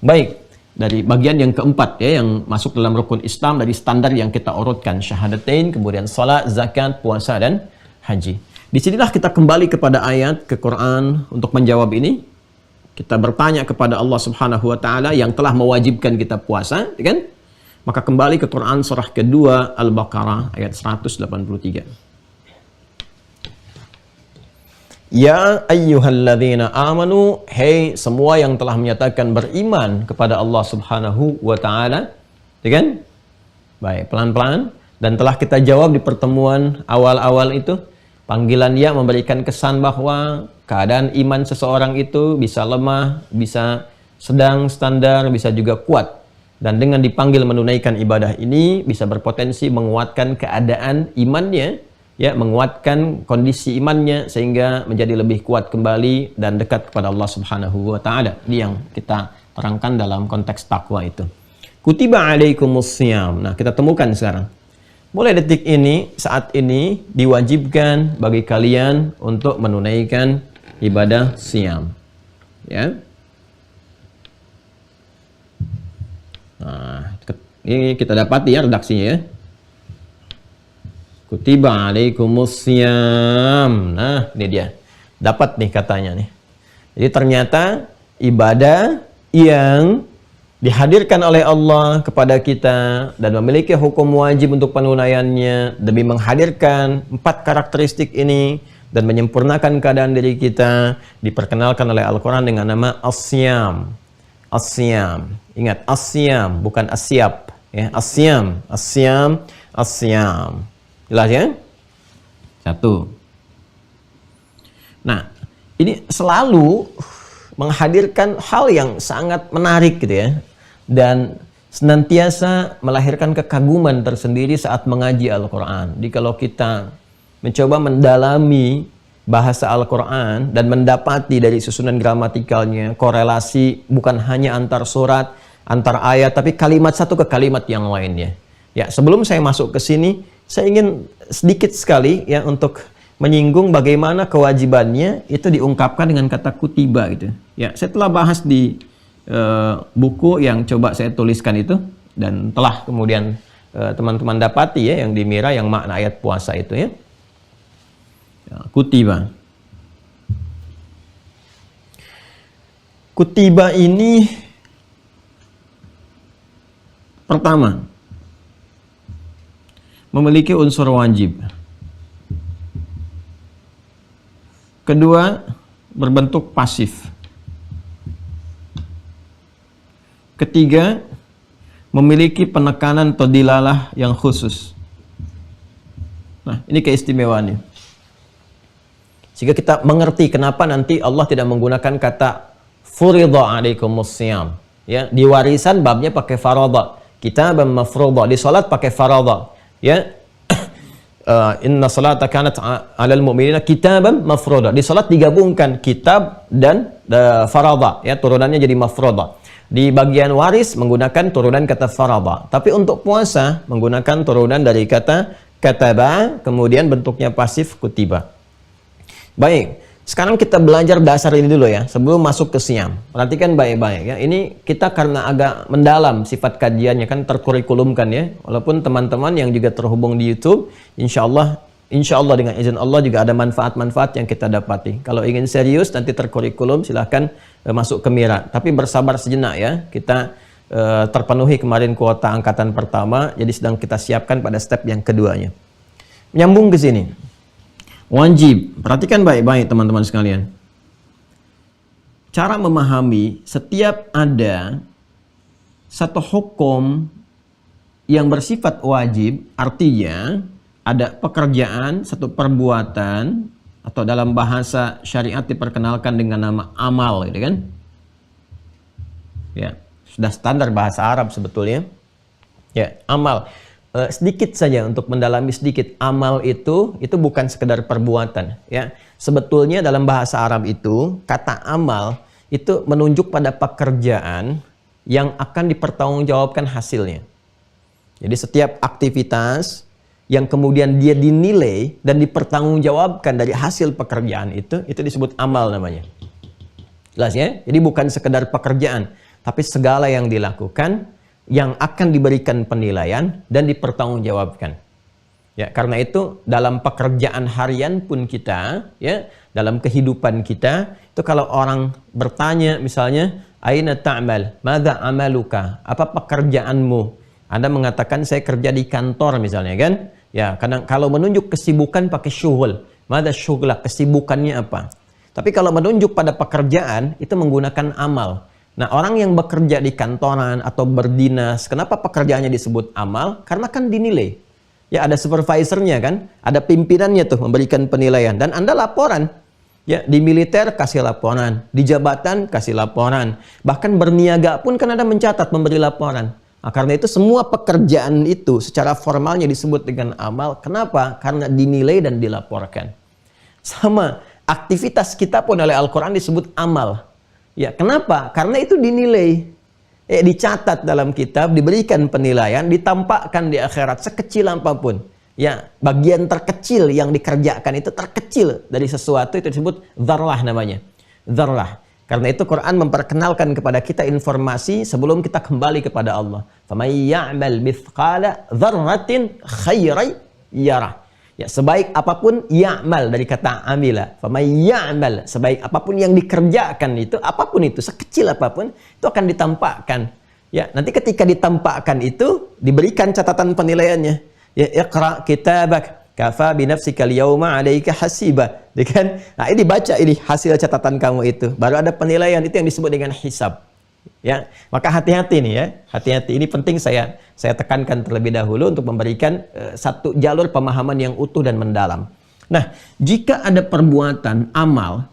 Baik, dari bagian yang keempat ya, yang masuk dalam rukun Islam dari standar yang kita urutkan. Syahadatain, kemudian salat, zakat, puasa, dan haji. Disinilah kita kembali kepada ayat ke Quran untuk menjawab ini. Kita bertanya kepada Allah Subhanahu wa taala yang telah mewajibkan kita puasa, ya kan? Maka kembali ke Quran surah kedua Al-Baqarah ayat 183. Ya ayyuhalladzina amanu, hei semua yang telah menyatakan beriman kepada Allah Subhanahu wa taala, ya kan? Baik, pelan-pelan, dan telah kita jawab di pertemuan awal-awal itu. Panggilan ya memberikan kesan bahwa keadaan iman seseorang itu bisa lemah, bisa sedang, standar, bisa juga kuat. Dan dengan dipanggil menunaikan ibadah ini bisa berpotensi menguatkan keadaan imannya, ya, menguatkan kondisi imannya sehingga menjadi lebih kuat kembali dan dekat kepada Allah Subhanahu wa taala. Ini yang kita terangkan dalam konteks takwa itu. Kutiba alaikumussyam. Nah, kita temukan sekarang. Mulai detik ini, saat ini diwajibkan bagi kalian untuk menunaikan ibadah siam. Ya. Nah, ini kita dapati ya redaksinya ya. Kutiba alaikumussyam. Nah, ini dia. Dapat nih katanya nih. Jadi ternyata ibadah yang dihadirkan oleh Allah kepada kita dan memiliki hukum wajib untuk penunaiannya demi menghadirkan 4 karakteristik ini dan menyempurnakan keadaan diri kita, diperkenalkan oleh Al-Quran dengan nama As-Siyam. As-Siyam. Ingat, As-Siyam, bukan As-Siyab. Ya, As-Siyam. As-Siyam. As-Siyam. Jelas ya? 1. Nah, ini selalu menghadirkan hal yang sangat menarik gitu ya, dan senantiasa melahirkan kekaguman tersendiri saat mengaji Al-Quran. Jadi kalau kita mencoba mendalami bahasa Al-Quran dan mendapati dari susunan gramatikalnya korelasi bukan hanya antar surat, antar ayat, tapi kalimat satu ke kalimat yang lainnya. Ya, sebelum saya masuk ke sini, saya ingin sedikit sekali ya untuk menyinggung bagaimana kewajibannya itu diungkapkan dengan kata kutiba gitu. Ya, saya telah bahas di buku yang coba saya tuliskan itu, dan telah kemudian teman-teman dapati ya yang di Mira yang makna ayat puasa itu ya. Ya, kutiba. Kutiba ini pertama memiliki unsur wajib. Kedua, berbentuk pasif. Ketiga, memiliki penekanan atau dilalah yang khusus. Nah, ini keistimewaannya. Sehingga kita mengerti kenapa nanti Allah tidak menggunakan kata furidha alaikumussyam. Ya, di warisan babnya pakai faradha, kitaban mafruḍa. Di salat pakai faradha. Ya. Inna salata kanat 'alal mu'minina kitaban mafruḍa. Di salat digabungkan kitab dan faradha, ya, turunannya jadi mafruḍa. Di bagian waris menggunakan turunan kata faradha. Tapi untuk puasa menggunakan turunan dari kata kataba, kemudian bentuknya pasif kutiba. Baik, Sekarang kita belajar dasar ini dulu ya, sebelum masuk ke Siyam. Perhatikan baik-baik ya. Ini kita karena agak mendalam sifat kajiannya, kan terkurikulumkan ya. Walaupun teman-teman yang juga terhubung di YouTube, insya Allah dengan izin Allah juga ada manfaat-manfaat yang kita dapati. Kalau ingin serius nanti terkurikulum, silahkan masuk ke Mira. Tapi bersabar sejenak ya. Kita terpenuhi kemarin kuota angkatan pertama, jadi sedang kita siapkan pada step yang keduanya. Nyambung ke sini. Wajib, perhatikan baik-baik teman-teman sekalian. Cara memahami setiap ada satu hukum yang bersifat wajib, artinya ada pekerjaan, satu perbuatan, atau dalam bahasa syariat diperkenalkan dengan nama amal, gitu kan? Ya, sudah standar bahasa Arab sebetulnya. Ya, amal. Sedikit saja untuk mendalami sedikit, amal itu bukan sekedar perbuatan ya. Sebetulnya dalam bahasa Arab itu kata amal itu menunjuk pada pekerjaan yang akan dipertanggungjawabkan hasilnya. Jadi setiap aktivitas yang kemudian dia dinilai dan dipertanggungjawabkan dari hasil pekerjaan itu disebut amal namanya. Jelas ya? Jadi bukan sekedar pekerjaan, tapi segala yang dilakukan yang akan diberikan penilaian dan dipertanggungjawabkan. Ya, karena itu dalam pekerjaan harian pun kita, ya, dalam kehidupan kita, itu kalau orang bertanya misalnya, aina ta'mal? Madza amaluka? Apa pekerjaanmu? Anda mengatakan saya kerja di kantor misalnya kan? Ya, kadang kalau menunjuk kesibukan pakai syughul. Madza syughla? Kesibukannya apa? Tapi kalau menunjuk pada pekerjaan itu menggunakan amal. Nah, orang yang bekerja di kantoran atau berdinas, kenapa pekerjaannya disebut amal? Karena kan dinilai. Ya, ada supervisornya kan, ada pimpinannya tuh memberikan penilaian. Dan Anda laporan. Ya, di militer kasih laporan, di jabatan kasih laporan. Bahkan berniaga pun kan Anda mencatat, memberi laporan. Nah, karena itu semua pekerjaan itu secara formalnya disebut dengan amal. Kenapa? Karena dinilai dan dilaporkan. Sama, aktivitas kita pun oleh Al-Quran disebut amal. Ya, kenapa? Karena itu dinilai, dicatat dalam kitab, diberikan penilaian, ditampakkan di akhirat sekecil apapun. Ya, bagian terkecil yang dikerjakan itu terkecil dari sesuatu itu disebut dzarrah namanya. Dzarrah. Karena itu Quran memperkenalkan kepada kita informasi sebelum kita kembali kepada Allah. Faman ya'mal mithqala dzarratin khairan yarah. Ya, sebaik apapun ya'mal dari kata amila. Faman ya'mal, sebaik apapun yang dikerjakan itu, apapun itu, sekecil apapun, itu akan ditampakkan. Ya, nanti ketika ditampakkan itu diberikan catatan penilaiannya. Ya, iqra kitabak kafa binafsika al-yawma 'alaika hasiba. Kan? Nah, ini dibaca ini hasil catatan kamu itu. Baru ada penilaian, itu yang disebut dengan hisab. Ya, maka hati-hati nih ya, hati-hati. Ini penting saya tekankan terlebih dahulu untuk memberikan satu jalur pemahaman yang utuh dan mendalam. Nah, jika ada perbuatan amal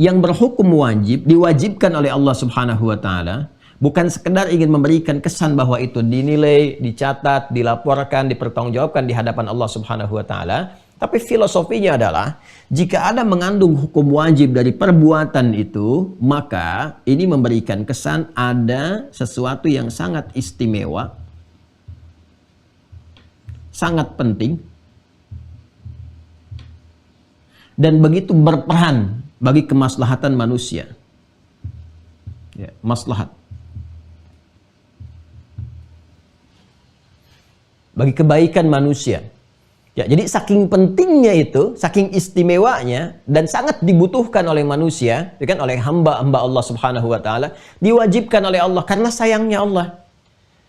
yang berhukum wajib, diwajibkan oleh Allah Subhanahu wa taala, bukan sekedar ingin memberikan kesan bahwa itu dinilai, dicatat, dilaporkan, dipertanggungjawabkan di hadapan Allah Subhanahu wa taala, tapi filosofinya adalah jika ada mengandung hukum wajib dari perbuatan itu, maka ini memberikan kesan ada sesuatu yang sangat istimewa, sangat penting, dan begitu berperan bagi kemaslahatan manusia. Ya, maslahat. Bagi kebaikan manusia. Ya, jadi saking pentingnya itu, saking istimewanya dan sangat dibutuhkan oleh manusia, ya kan, oleh hamba-hamba Allah Subhanahu wa taala, diwajibkan oleh Allah karena sayangnya Allah.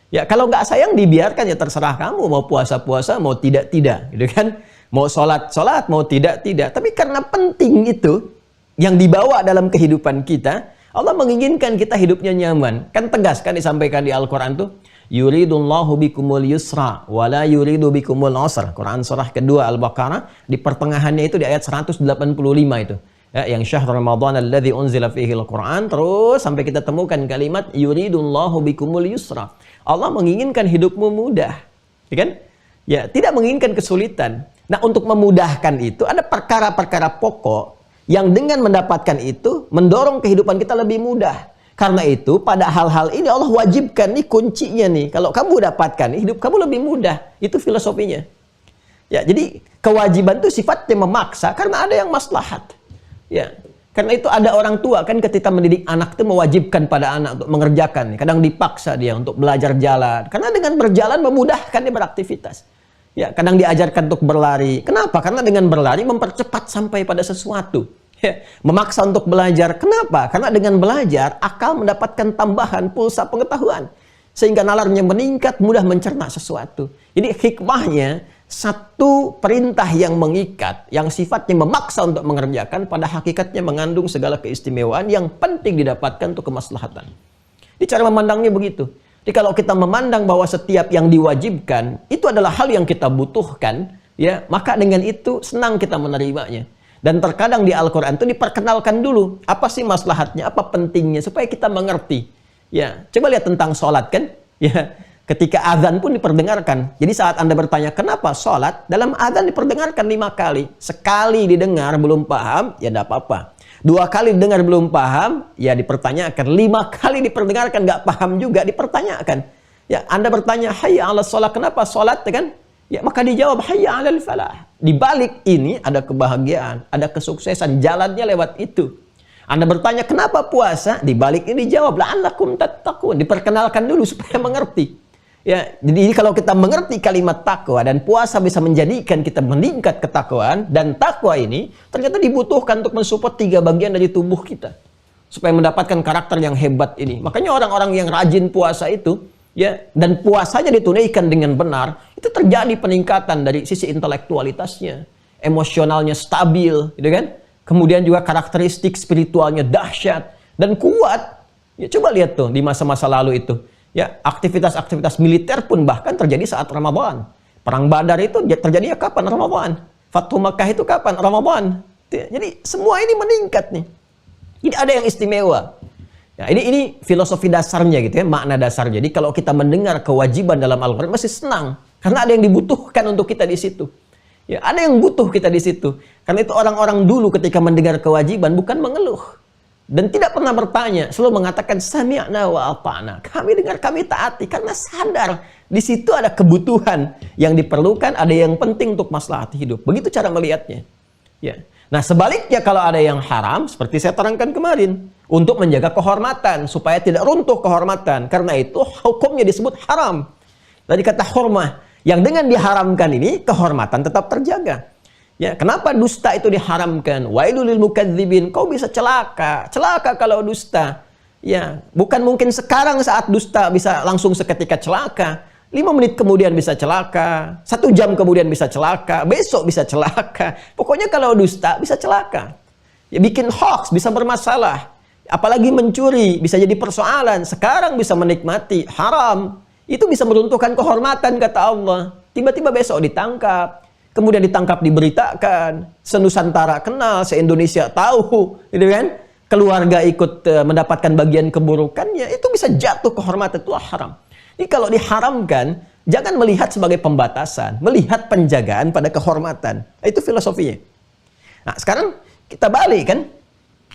Ya, kalau nggak sayang dibiarkan ya terserah kamu, mau puasa-puasa, mau tidak-tidak, gitu kan? Mau sholat-sholat, mau tidak-tidak. Tapi karena penting itu yang dibawa dalam kehidupan kita, Allah menginginkan kita hidupnya nyaman. Kan tegas kan disampaikan di Al-Qur'an tuh, yuridullahu bikumul yusra wala yuridu bikumul usra. Quran surah kedua Al-Baqarah di pertengahannya itu di ayat 185 itu. Ya, yang syahr Ramadan alladzi unzila fihi al-Quran, terus sampai kita temukan kalimat yuridullahu bikumul yusra. Allah menginginkan hidupmu mudah. Ya kan? Ya, tidak menginginkan kesulitan. Nah, untuk memudahkan itu ada perkara-perkara pokok yang dengan mendapatkan itu mendorong kehidupan kita lebih mudah. Karena itu pada hal-hal ini Allah wajibkan, nih kuncinya nih. Kalau kamu dapatkan, hidup kamu lebih mudah. Itu filosofinya. Ya, jadi kewajiban itu sifatnya memaksa karena ada yang maslahat. Ya, karena itu ada orang tua kan ketika mendidik anak itu mewajibkan pada anak untuk mengerjakan. Kadang dipaksa dia untuk belajar jalan. Karena dengan berjalan memudahkan dia beraktivitas. Ya, kadang diajarkan untuk berlari. Kenapa? Karena dengan berlari mempercepat sampai pada sesuatu. Ya, memaksa untuk belajar. Kenapa? Karena dengan belajar akal mendapatkan tambahan pulsa pengetahuan. Sehingga nalarnya meningkat, mudah mencerna sesuatu. Jadi hikmahnya, satu perintah yang mengikat, yang sifatnya memaksa untuk mengerjakan, pada hakikatnya mengandung segala keistimewaan yang penting didapatkan untuk kemaslahatan. Ini cara memandangnya begitu. Jadi kalau kita memandang bahwa setiap yang diwajibkan, itu adalah hal yang kita butuhkan, ya, maka dengan itu senang kita menerimanya. Dan terkadang di Al-Quran itu diperkenalkan dulu, apa sih maslahatnya, apa pentingnya, supaya kita mengerti. Ya, coba lihat tentang sholat kan, ya, ketika azan pun diperdengarkan. Jadi saat Anda bertanya kenapa sholat, dalam azan diperdengarkan 5 kali. Sekali didengar belum paham, ya tidak apa-apa. 2 kali didengar belum paham, ya dipertanyakan. 5 kali diperdengarkan nggak paham juga, dipertanyakan. Ya, Anda bertanya hayya 'alas sholat, kenapa sholat kan? Ya, maka dijawab hayya 'alal falah. Di balik ini ada kebahagiaan, ada kesuksesan, jalannya lewat itu. Anda bertanya kenapa puasa? Di balik ini dijawab la'allakum tattaqun. Diperkenalkan dulu supaya mengerti. Ya, jadi kalau kita mengerti kalimat takwa dan puasa bisa menjadikan kita meningkat ketakwaan, dan takwa ini ternyata dibutuhkan untuk mensupport 3 bagian dari tubuh kita supaya mendapatkan karakter yang hebat ini. Makanya orang-orang yang rajin puasa itu, ya, dan puasanya ditunaikan dengan benar, itu terjadi peningkatan dari sisi intelektualitasnya, emosionalnya stabil, gitu kan? Kemudian juga karakteristik spiritualnya dahsyat dan kuat. Ya, coba lihat tuh di masa-masa lalu itu. Ya, aktivitas-aktivitas militer pun bahkan terjadi saat Ramadan. Perang Badar itu terjadi kapan? Ramadan. Fathu Makkah itu kapan? Ramadan. Jadi semua ini meningkat nih. Ini ada yang istimewa. Ya, ini filosofi dasarnya gitu ya, makna dasarnya. Jadi kalau kita mendengar kewajiban dalam Al-Quran masih senang karena ada yang dibutuhkan untuk kita di situ. Ya, ada yang butuh kita di situ. Karena itu orang-orang dulu ketika mendengar kewajiban bukan mengeluh dan tidak pernah bertanya, selalu mengatakan sami'na wa ata'na. Kami dengar, kami taati karena sadar di situ ada kebutuhan yang diperlukan, ada yang penting untuk maslahat hidup. Begitu cara melihatnya. Ya. Nah, sebaliknya kalau ada yang haram seperti saya terangkan kemarin, untuk menjaga kehormatan supaya tidak runtuh kehormatan. Karena itu hukumnya disebut haram. Dari kata hurmah. Yang dengan diharamkan ini, kehormatan tetap terjaga. Ya, kenapa dusta itu diharamkan? Wailul lil mukadzibin. Kau bisa celaka. Celaka kalau dusta. Ya, bukan mungkin sekarang saat dusta bisa langsung seketika celaka. 5 menit kemudian bisa celaka. 1 jam kemudian bisa celaka. Besok bisa celaka. Pokoknya kalau dusta bisa celaka. Ya, bikin hoax bisa bermasalah. Apalagi mencuri bisa jadi persoalan. Sekarang bisa menikmati. Haram. Itu bisa meruntuhkan kehormatan, kata Allah. Tiba-tiba besok ditangkap. Kemudian ditangkap, diberitakan. Se-Nusantara kenal, se-Indonesia tahu. Gitu kan? Keluarga ikut mendapatkan bagian keburukannya. Itu bisa jatuh kehormatan. Itu haram. Ini kalau diharamkan, jangan melihat sebagai pembatasan. Melihat penjagaan pada kehormatan. Itu filosofinya. Nah, sekarang kita balik kan.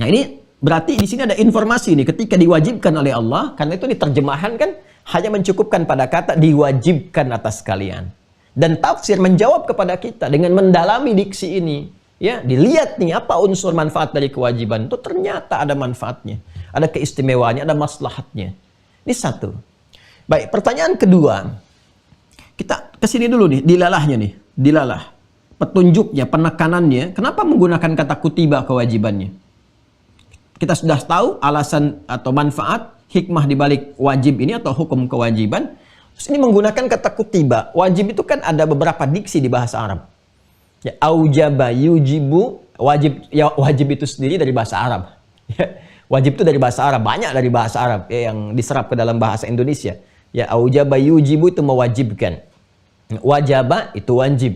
Nah, ini berarti di sini ada informasi nih. Ketika diwajibkan oleh Allah, karena itu diterjemahan kan, hanya mencukupkan pada kata diwajibkan atas kalian. Dan tafsir menjawab kepada kita dengan mendalami diksi ini. Ya, dilihat nih apa unsur manfaat dari kewajiban. Itu ternyata ada manfaatnya. Ada keistimewaannya, ada maslahatnya. Ini satu. Baik, pertanyaan kedua. Kita kesini dulu nih, dilalahnya nih. Dilalah. Petunjuknya, penekanannya. Kenapa menggunakan kata kutiba kewajibannya? Kita sudah tahu alasan atau manfaat hikmah di balik wajib ini atau hukum kewajiban. Terus ini menggunakan kata kutiba. Wajib itu kan ada beberapa diksi di bahasa Arab. Ya, aujaba, yujibu, wajib, ya, wajib itu sendiri dari bahasa Arab. Ya, wajib itu dari bahasa Arab, banyak dari bahasa Arab ya, yang diserap ke dalam bahasa Indonesia. Ya, aujaba, yujibu itu mewajibkan. Wajaba itu wajib.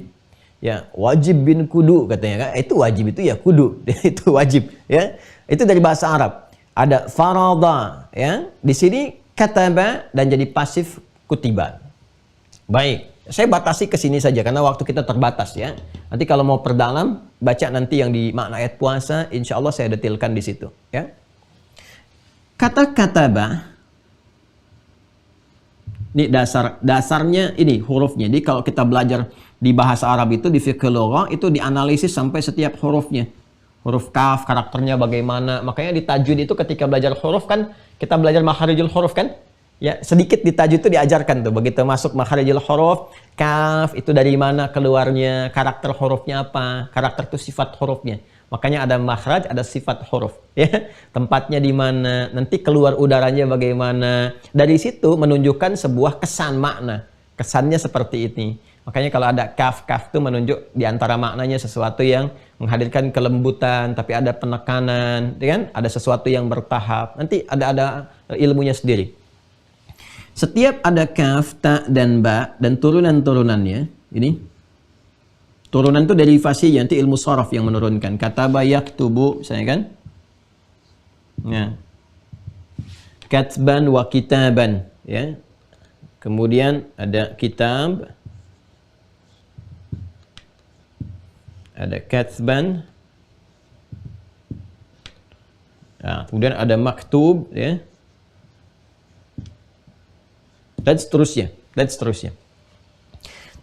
Ya, wajib bin kudu katanya kan. Itu wajib itu ya kudu. Itu wajib ya. Itu dari bahasa Arab. Ada farada ya. Di sini kataba dan jadi pasif kutiba. Baik, saya batasi ke sini saja karena waktu kita terbatas ya. Nanti kalau mau perdalam, baca nanti yang di makna ayat puasa, insya Allah saya detailkan di situ ya. Kata kataba ini dasarnya ini hurufnya. Jadi kalau kita belajar di bahasa Arab itu di fiqh lugha itu dianalisis sampai setiap hurufnya. Huruf kaf, karakternya bagaimana. Makanya di tajwid itu ketika belajar huruf kan, kita belajar makharijul huruf kan? Ya, sedikit di tajwid itu diajarkan tuh. Begitu masuk makharijul huruf, kaf itu dari mana keluarnya, karakter hurufnya apa, karakter itu sifat hurufnya. Makanya ada makhraj, ada sifat huruf. Ya, tempatnya di mana, nanti keluar udaranya bagaimana. Dari situ menunjukkan sebuah kesan makna. Kesannya seperti ini. Makanya kalau ada kaf itu menunjuk di antara maknanya sesuatu yang menghadirkan kelembutan, tapi ada penekanan, kan? Ada sesuatu yang bertahap. Nanti ada ilmunya sendiri. Setiap ada kaf, ta, dan ba, dan turunan-turunannya, ini turunan itu derivasi, nanti ilmu sharaf yang menurunkan. Kataba yaktubu, misalnya kan? Nah. Katban wa kitaban, ya. Kemudian ada kitab, ada katban, nah, kemudian ada maktub, ya, dan seterusnya,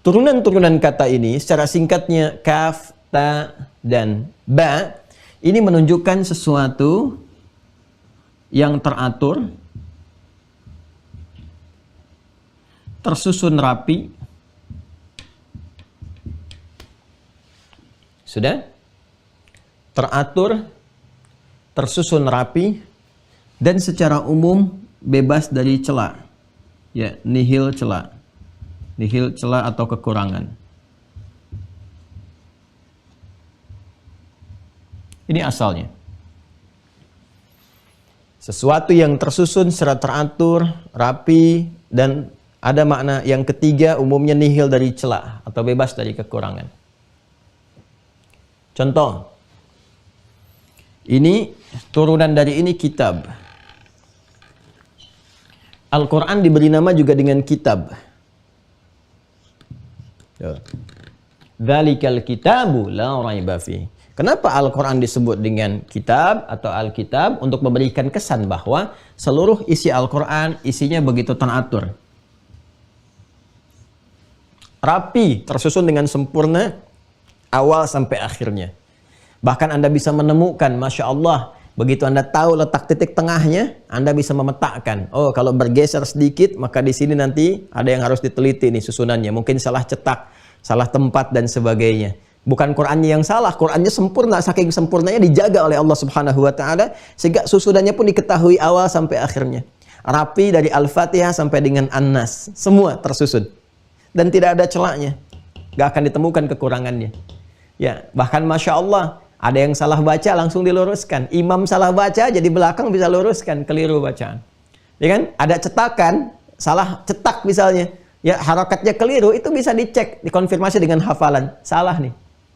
Turunan-turunan kata ini secara singkatnya kaf, ta, dan ba ini menunjukkan sesuatu yang teratur, tersusun rapi. Sudah? Teratur, tersusun rapi, dan secara umum bebas dari celah. Ya, nihil celah. Nihil celah atau kekurangan. Ini asalnya. Sesuatu yang tersusun secara teratur, rapi, dan ada makna yang ketiga umumnya nihil dari celah atau bebas dari kekurangan. Contoh, ini turunan dari ini kitab. Al-Quran diberi nama juga dengan kitab. Dzalikal kitabu la raiba fi. Kenapa Al-Quran disebut dengan kitab atau Alkitab? Untuk memberikan kesan bahwa seluruh isi Al-Quran isinya begitu teratur, rapi, tersusun dengan sempurna awal sampai akhirnya. Bahkan Anda bisa menemukan, Masya Allah, begitu Anda tahu letak titik tengahnya, Anda bisa memetakan. Oh, kalau bergeser sedikit, maka di sini nanti ada yang harus diteliti nih susunannya. Mungkin salah cetak, salah tempat, dan sebagainya. Bukan Qur'annya yang salah, Qur'annya sempurna. Saking sempurnanya dijaga oleh Allah Subhanahu wa Ta'ala, sehingga susunannya pun diketahui awal sampai akhirnya. Rapi dari Al-Fatihah sampai dengan An-Nas. Semua tersusun. Dan tidak ada celahnya. Gak akan ditemukan kekurangannya. Ya, bahkan Masya Allah, ada yang salah baca langsung diluruskan. Imam salah baca, jadi belakang bisa luruskan, keliru bacaan. Ya kan? Ada cetakan, salah cetak misalnya. Ya, harakatnya keliru, itu bisa dicek, dikonfirmasi dengan hafalan. Salah nih.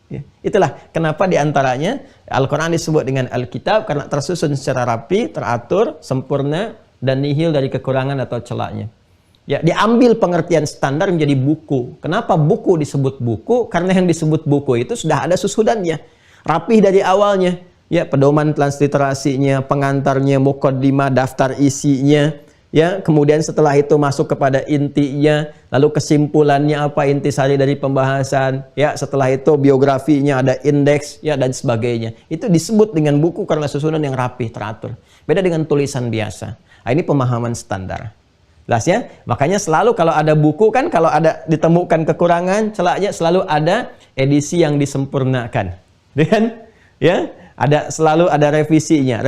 Ya, itulah kenapa diantaranya Al-Quran disebut dengan Alkitab, karena tersusun secara rapi, teratur, sempurna, dan nihil dari kekurangan atau celahnya. Ya, diambil pengertian standar menjadi buku. Kenapa buku disebut buku? Karena yang disebut buku itu sudah ada susunannya. Rapih dari awalnya. Ya, pedoman transliterasinya, pengantarnya, muqaddimah, daftar isinya. Ya, kemudian setelah itu masuk kepada intinya, lalu kesimpulannya apa, intisari dari pembahasan. Ya, setelah itu biografinya, ada indeks, ya, dan sebagainya. Itu disebut dengan buku karena susunan yang rapih, teratur. Beda dengan tulisan biasa. Nah, ini pemahaman standar. Jelas ya? Makanya selalu kalau ada buku kan, kalau ada ditemukan kekurangan, celahnya selalu ada edisi yang disempurnakan. Dan ya, selalu ada revisinya.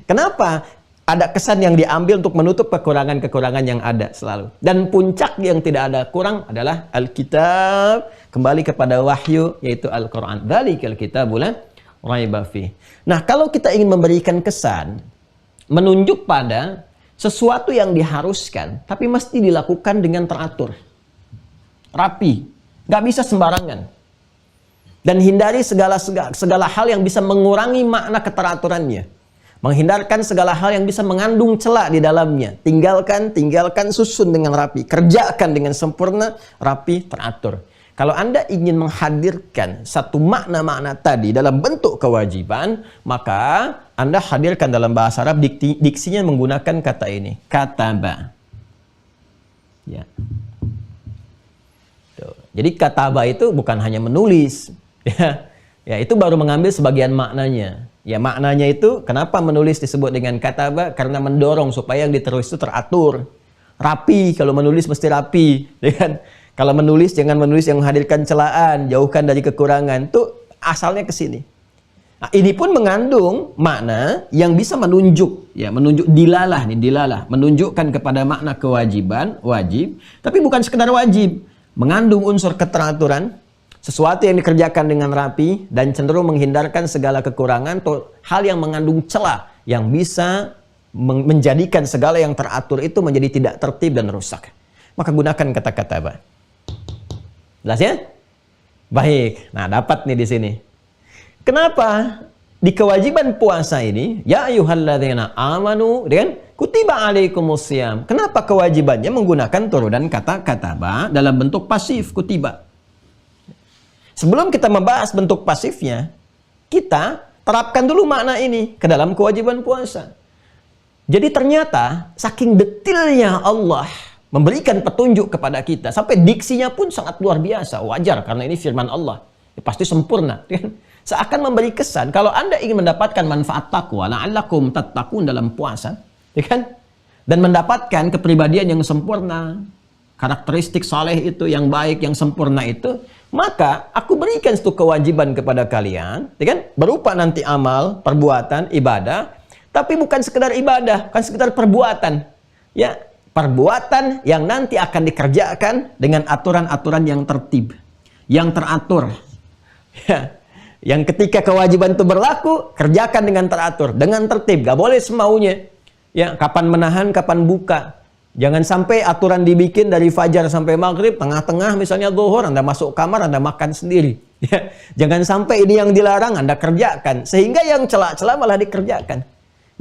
Kenapa? Ada kesan yang diambil untuk menutup kekurangan-kekurangan yang ada selalu. Dan puncak yang tidak ada kurang adalah Alkitab, kembali kepada wahyu, yaitu Al-Quran. Dzalikal kitabu la raiba fi. Nah, kalau kita ingin memberikan kesan, menunjuk pada sesuatu yang diharuskan, tapi mesti dilakukan dengan teratur, rapi, nggak bisa sembarangan, dan hindari segala hal yang bisa mengurangi makna keteraturannya, menghindarkan segala hal yang bisa mengandung celah di dalamnya. Tinggalkan, susun dengan rapi, kerjakan dengan sempurna, rapi, teratur. Kalau Anda ingin menghadirkan satu makna-makna tadi dalam bentuk kewajiban, maka Anda hadirkan dalam bahasa Arab, diksinya menggunakan kata ini, kataba. Ya. Tuh. Jadi kataba itu bukan hanya menulis, ya. Ya, itu baru mengambil sebagian maknanya. Ya, maknanya itu kenapa menulis disebut dengan kataba? Karena mendorong supaya yang ditulis itu teratur. Rapi, kalau menulis mesti rapi. Ya kan? Kalau menulis jangan menulis yang menghadirkan celaan, jauhkan dari kekurangan. Itu asalnya ke sini. Nah, ini pun mengandung makna yang bisa menunjuk, ya, menunjuk dilalah nih, dilalah, menunjukkan kepada makna kewajiban, wajib, tapi bukan sekedar wajib, mengandung unsur keteraturan, sesuatu yang dikerjakan dengan rapi dan cenderung menghindarkan segala kekurangan atau hal yang mengandung celah yang bisa menjadikan segala yang teratur itu menjadi tidak tertib dan rusak. Maka gunakan kata-kata apa? Jelas ya? Baik. Nah, dapat nih di sini. Kenapa di kewajiban puasa ini, ya ayyuhalladzina amanu, kan? Kutiba alaikumusiyam. Kenapa kewajibannya menggunakan turunan kata kataba dalam bentuk pasif, kutiba? Sebelum kita membahas bentuk pasifnya, kita terapkan dulu makna ini ke dalam kewajiban puasa. Jadi ternyata saking detailnya Allah memberikan petunjuk kepada kita, sampai diksinya pun sangat luar biasa. Wajar karena ini firman Allah. Ya, pasti sempurna. Kan? Seakan memberi kesan kalau Anda ingin mendapatkan manfaat takwa, la'allakum tattaqun dalam puasa, ya kan? Dan mendapatkan kepribadian yang sempurna, karakteristik saleh itu yang baik, yang sempurna itu, maka aku berikan satu kewajiban kepada kalian, ya kan? Berupa nanti amal, perbuatan, ibadah, tapi bukan sekedar ibadah, bukan sekedar perbuatan. Ya, perbuatan yang nanti akan dikerjakan dengan aturan-aturan yang tertib, yang teratur. Ya. Yang ketika kewajiban itu berlaku, kerjakan dengan teratur, dengan tertib, gak boleh semaunya. Ya, kapan menahan, kapan buka. Jangan sampai aturan dibikin dari fajar sampai maghrib, tengah-tengah misalnya zuhur, Anda masuk kamar, Anda makan sendiri. Ya. Jangan sampai ini yang dilarang, Anda kerjakan. Sehingga yang celak-celak malah dikerjakan.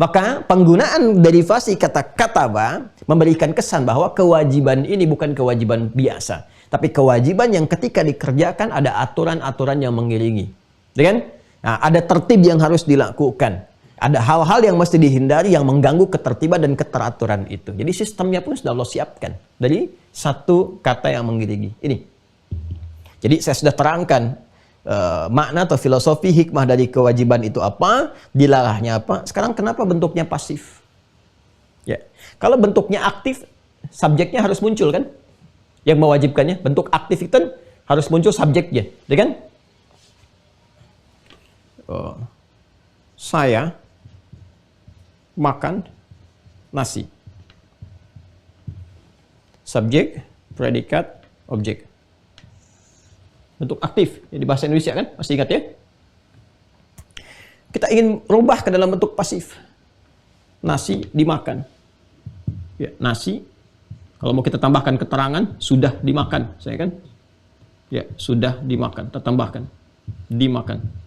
Maka penggunaan derivasi kata kataba memberikan kesan bahwa kewajiban ini bukan kewajiban biasa. Tapi kewajiban yang ketika dikerjakan ada aturan-aturan yang mengiringi. Kan? Nah, ada tertib yang harus dilakukan. Ada hal-hal yang mesti dihindari yang mengganggu ketertiban dan keteraturan itu. Jadi sistemnya pun sudah Allah siapkan dari satu kata yang mengiringi. Ini. Jadi saya sudah terangkan makna atau filosofi hikmah dari kewajiban itu apa, dilalahnya apa. Sekarang kenapa bentuknya pasif? Ya. Kalau bentuknya aktif, subjeknya harus muncul kan? Yang mewajibkannya, bentuk aktif itu kan harus muncul subjeknya, ya kan? Saya makan nasi. Subjek, predikat, objek. Bentuk aktif ya, di bahasa Indonesia kan? Masih ingat ya? Kita ingin rubah ke dalam bentuk pasif. Nasi dimakan. Ya, nasi. Kalau mau kita tambahkan keterangan, sudah dimakan, saya kan? Ya, sudah dimakan. Kita tambahkan. Dimakan.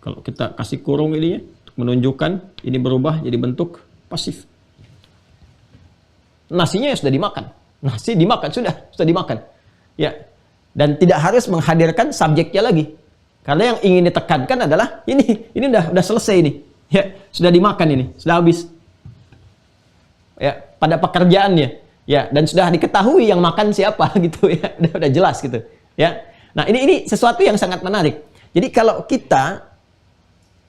Kalau kita kasih kurung ini ya, menunjukkan ini berubah jadi bentuk pasif. Nasinya ya sudah dimakan. Nasi dimakan, sudah dimakan. Ya. Dan tidak harus menghadirkan subjeknya lagi. Karena yang ingin ditekankan adalah ini udah selesai ini. Ya, sudah dimakan ini, sudah habis. Ya, pada pekerjaannya. Ya, dan sudah diketahui yang makan siapa gitu ya. Udah jelas gitu. Ya. Nah, ini sesuatu yang sangat menarik. Jadi kalau kita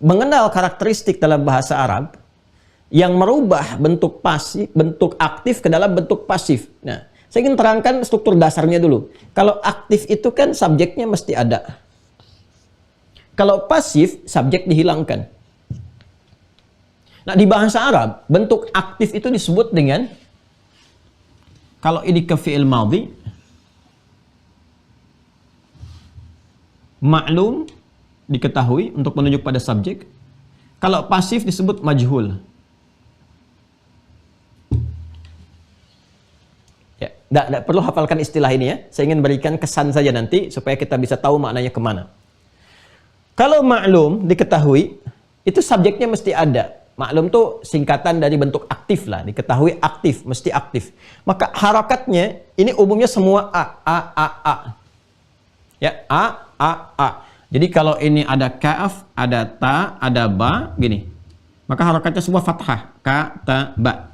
mengenal karakteristik dalam bahasa Arab yang merubah bentuk pasif, bentuk aktif ke dalam bentuk pasif. Nah, saya ingin terangkan struktur dasarnya dulu. Kalau aktif itu kan subjeknya mesti ada. Kalau pasif, subjek dihilangkan. Nah, di bahasa Arab, bentuk aktif itu disebut dengan, kalau ini ke fi'il madhi, ma'lum, diketahui untuk menunjuk pada subjek. Kalau pasif disebut majhul. Ya, tidak perlu hafalkan istilah ini ya. Saya ingin berikan kesan saja nanti supaya kita bisa tahu maknanya kemana. Kalau maklum diketahui, itu subjeknya mesti ada. Maklum tuh singkatan dari bentuk aktif lah. Diketahui aktif, mesti aktif. Maka harakatnya ini umumnya semua a. Ya, a. Jadi kalau ini ada kaf, ada ta, ada ba, gini. Maka harakatnya semua fathah. Ka, ta, ba.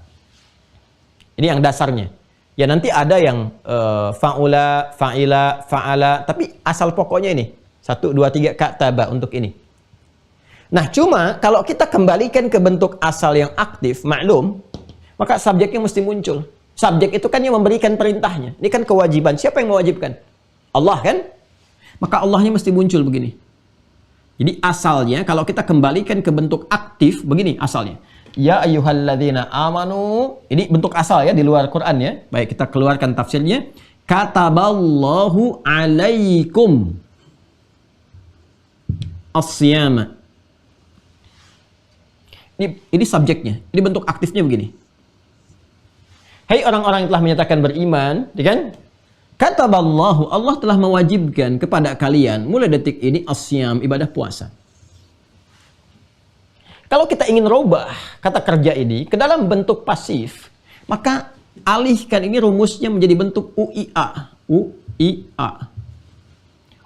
Ini yang dasarnya. Ya nanti ada yang fa'ula, fa'ila, fa'ala, tapi asal pokoknya ini 1, 2, 3 kataba untuk ini. Nah, cuma kalau kita kembalikan ke bentuk asal yang aktif, maklum, maka subjeknya mesti muncul. Subjek itu kan yang memberikan perintahnya. Ini kan kewajiban. Siapa yang mewajibkan? Allah kan? Maka Allahnya mesti muncul begini. Jadi asalnya kalau kita kembalikan ke bentuk aktif, begini asalnya. Ya ayyuhalladzina amanu. Ini bentuk asal ya di luar Quran ya. Baik, kita keluarkan tafsirnya. Kataballahu alaikum as-siyama. Ini subjeknya. Ini bentuk aktifnya begini. Hai orang-orang yang telah menyatakan beriman, ya kan? Kataballahu, Allah telah mewajibkan kepada kalian mulai detik ini as-siyam, ibadah puasa. Kalau kita ingin rubah kata kerja ini ke dalam bentuk pasif, maka alihkan ini rumusnya menjadi bentuk UIA. UIA.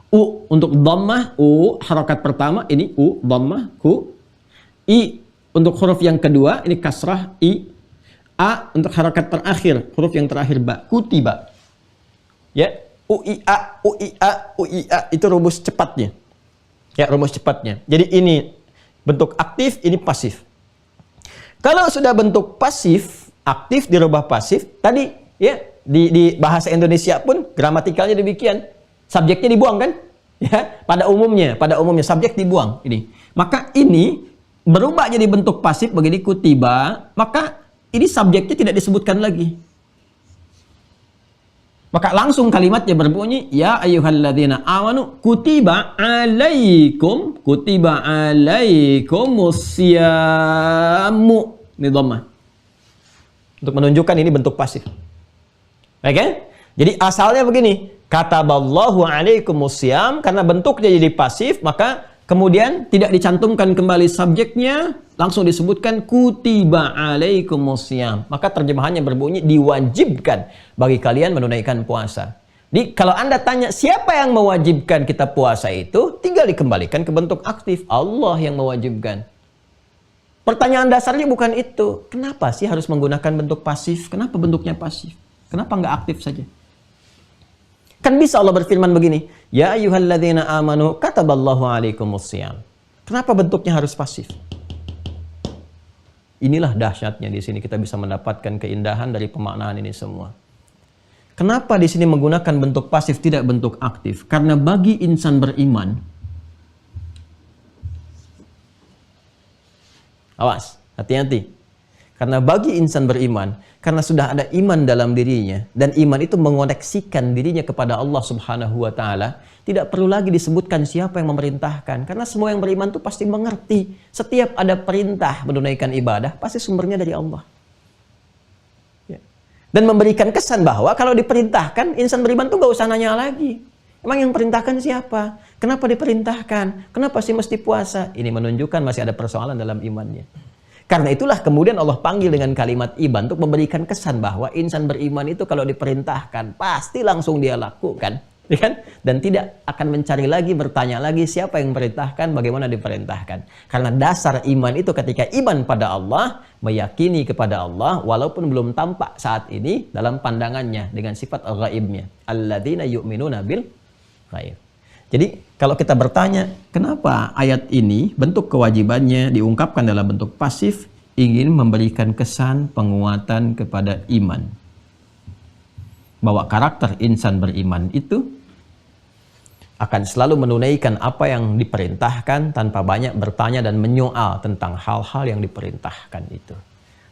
U untuk dhammah, U harakat pertama, ini U dhammah, ku. I untuk huruf yang kedua, ini kasrah, I. A untuk harakat terakhir, huruf yang terakhir ba, kutiba. Ya, UIA, UIA, UIA itu rumus cepatnya. Ya, rumus cepatnya. Jadi ini bentuk aktif, ini pasif. Kalau sudah bentuk pasif, aktif dirubah pasif, tadi ya di bahasa Indonesia pun gramatikalnya demikian. Subjeknya dibuang kan? Ya, pada umumnya subjek dibuang ini. Maka ini berubah jadi bentuk pasif begini kutiba, maka ini subjeknya tidak disebutkan lagi. Maka langsung kalimatnya berbunyi ya ayyuhalladzina amanu kutiba alaikumusyamu. Ini dhammah. Untuk menunjukkan ini bentuk pasif. Baik kan? Jadi asalnya begini, kataballahu alaikumussyam, karena bentuknya jadi pasif, maka kemudian tidak dicantumkan kembali subjeknya, langsung disebutkan kutiba alaikumussyam. Maka terjemahannya berbunyi diwajibkan bagi kalian menunaikan puasa. Jadi kalau Anda tanya siapa yang mewajibkan kita puasa itu, tinggal dikembalikan ke bentuk aktif. Allah yang mewajibkan. Pertanyaan dasarnya bukan itu. Kenapa sih harus menggunakan bentuk pasif? Kenapa bentuknya pasif? Kenapa nggak aktif saja? Kan bisa Allah berfirman begini, ya ayyuhalladzina amanu kataballahu alaikumussyam. Kenapa bentuknya harus pasif? Inilah dahsyatnya di sini kita bisa mendapatkan keindahan dari pemaknaan ini semua. Kenapa di sini menggunakan bentuk pasif tidak bentuk aktif? Karena bagi insan beriman, awas, hati-hati. Karena bagi insan beriman, karena sudah ada iman dalam dirinya, dan iman itu mengoneksikan dirinya kepada Allah Subhanahu wa Ta'ala, tidak perlu lagi disebutkan siapa yang memerintahkan. Karena semua yang beriman itu pasti mengerti, setiap ada perintah menunaikan ibadah, pasti sumbernya dari Allah. Ya. Dan memberikan kesan bahwa kalau diperintahkan, insan beriman itu gak usah nanya lagi. Emang yang perintahkan siapa? Kenapa diperintahkan? Kenapa sih mesti puasa? Ini menunjukkan masih ada persoalan dalam imannya. Karena itulah kemudian Allah panggil dengan kalimat iman untuk memberikan kesan bahwa insan beriman itu kalau diperintahkan pasti langsung dia lakukan, ya kan? Dan tidak akan mencari lagi, bertanya lagi siapa yang memerintahkan, bagaimana diperintahkan. Karena dasar iman itu ketika iman pada Allah, meyakini kepada Allah walaupun belum tampak saat ini dalam pandangannya dengan sifat ghaibnya. Alladzina yu'minuna bil ghaib. Jadi kalau kita bertanya, kenapa ayat ini bentuk kewajibannya diungkapkan dalam bentuk pasif, ingin memberikan kesan penguatan kepada iman. Bahwa karakter insan beriman itu akan selalu menunaikan apa yang diperintahkan tanpa banyak bertanya dan menyoal tentang hal-hal yang diperintahkan itu.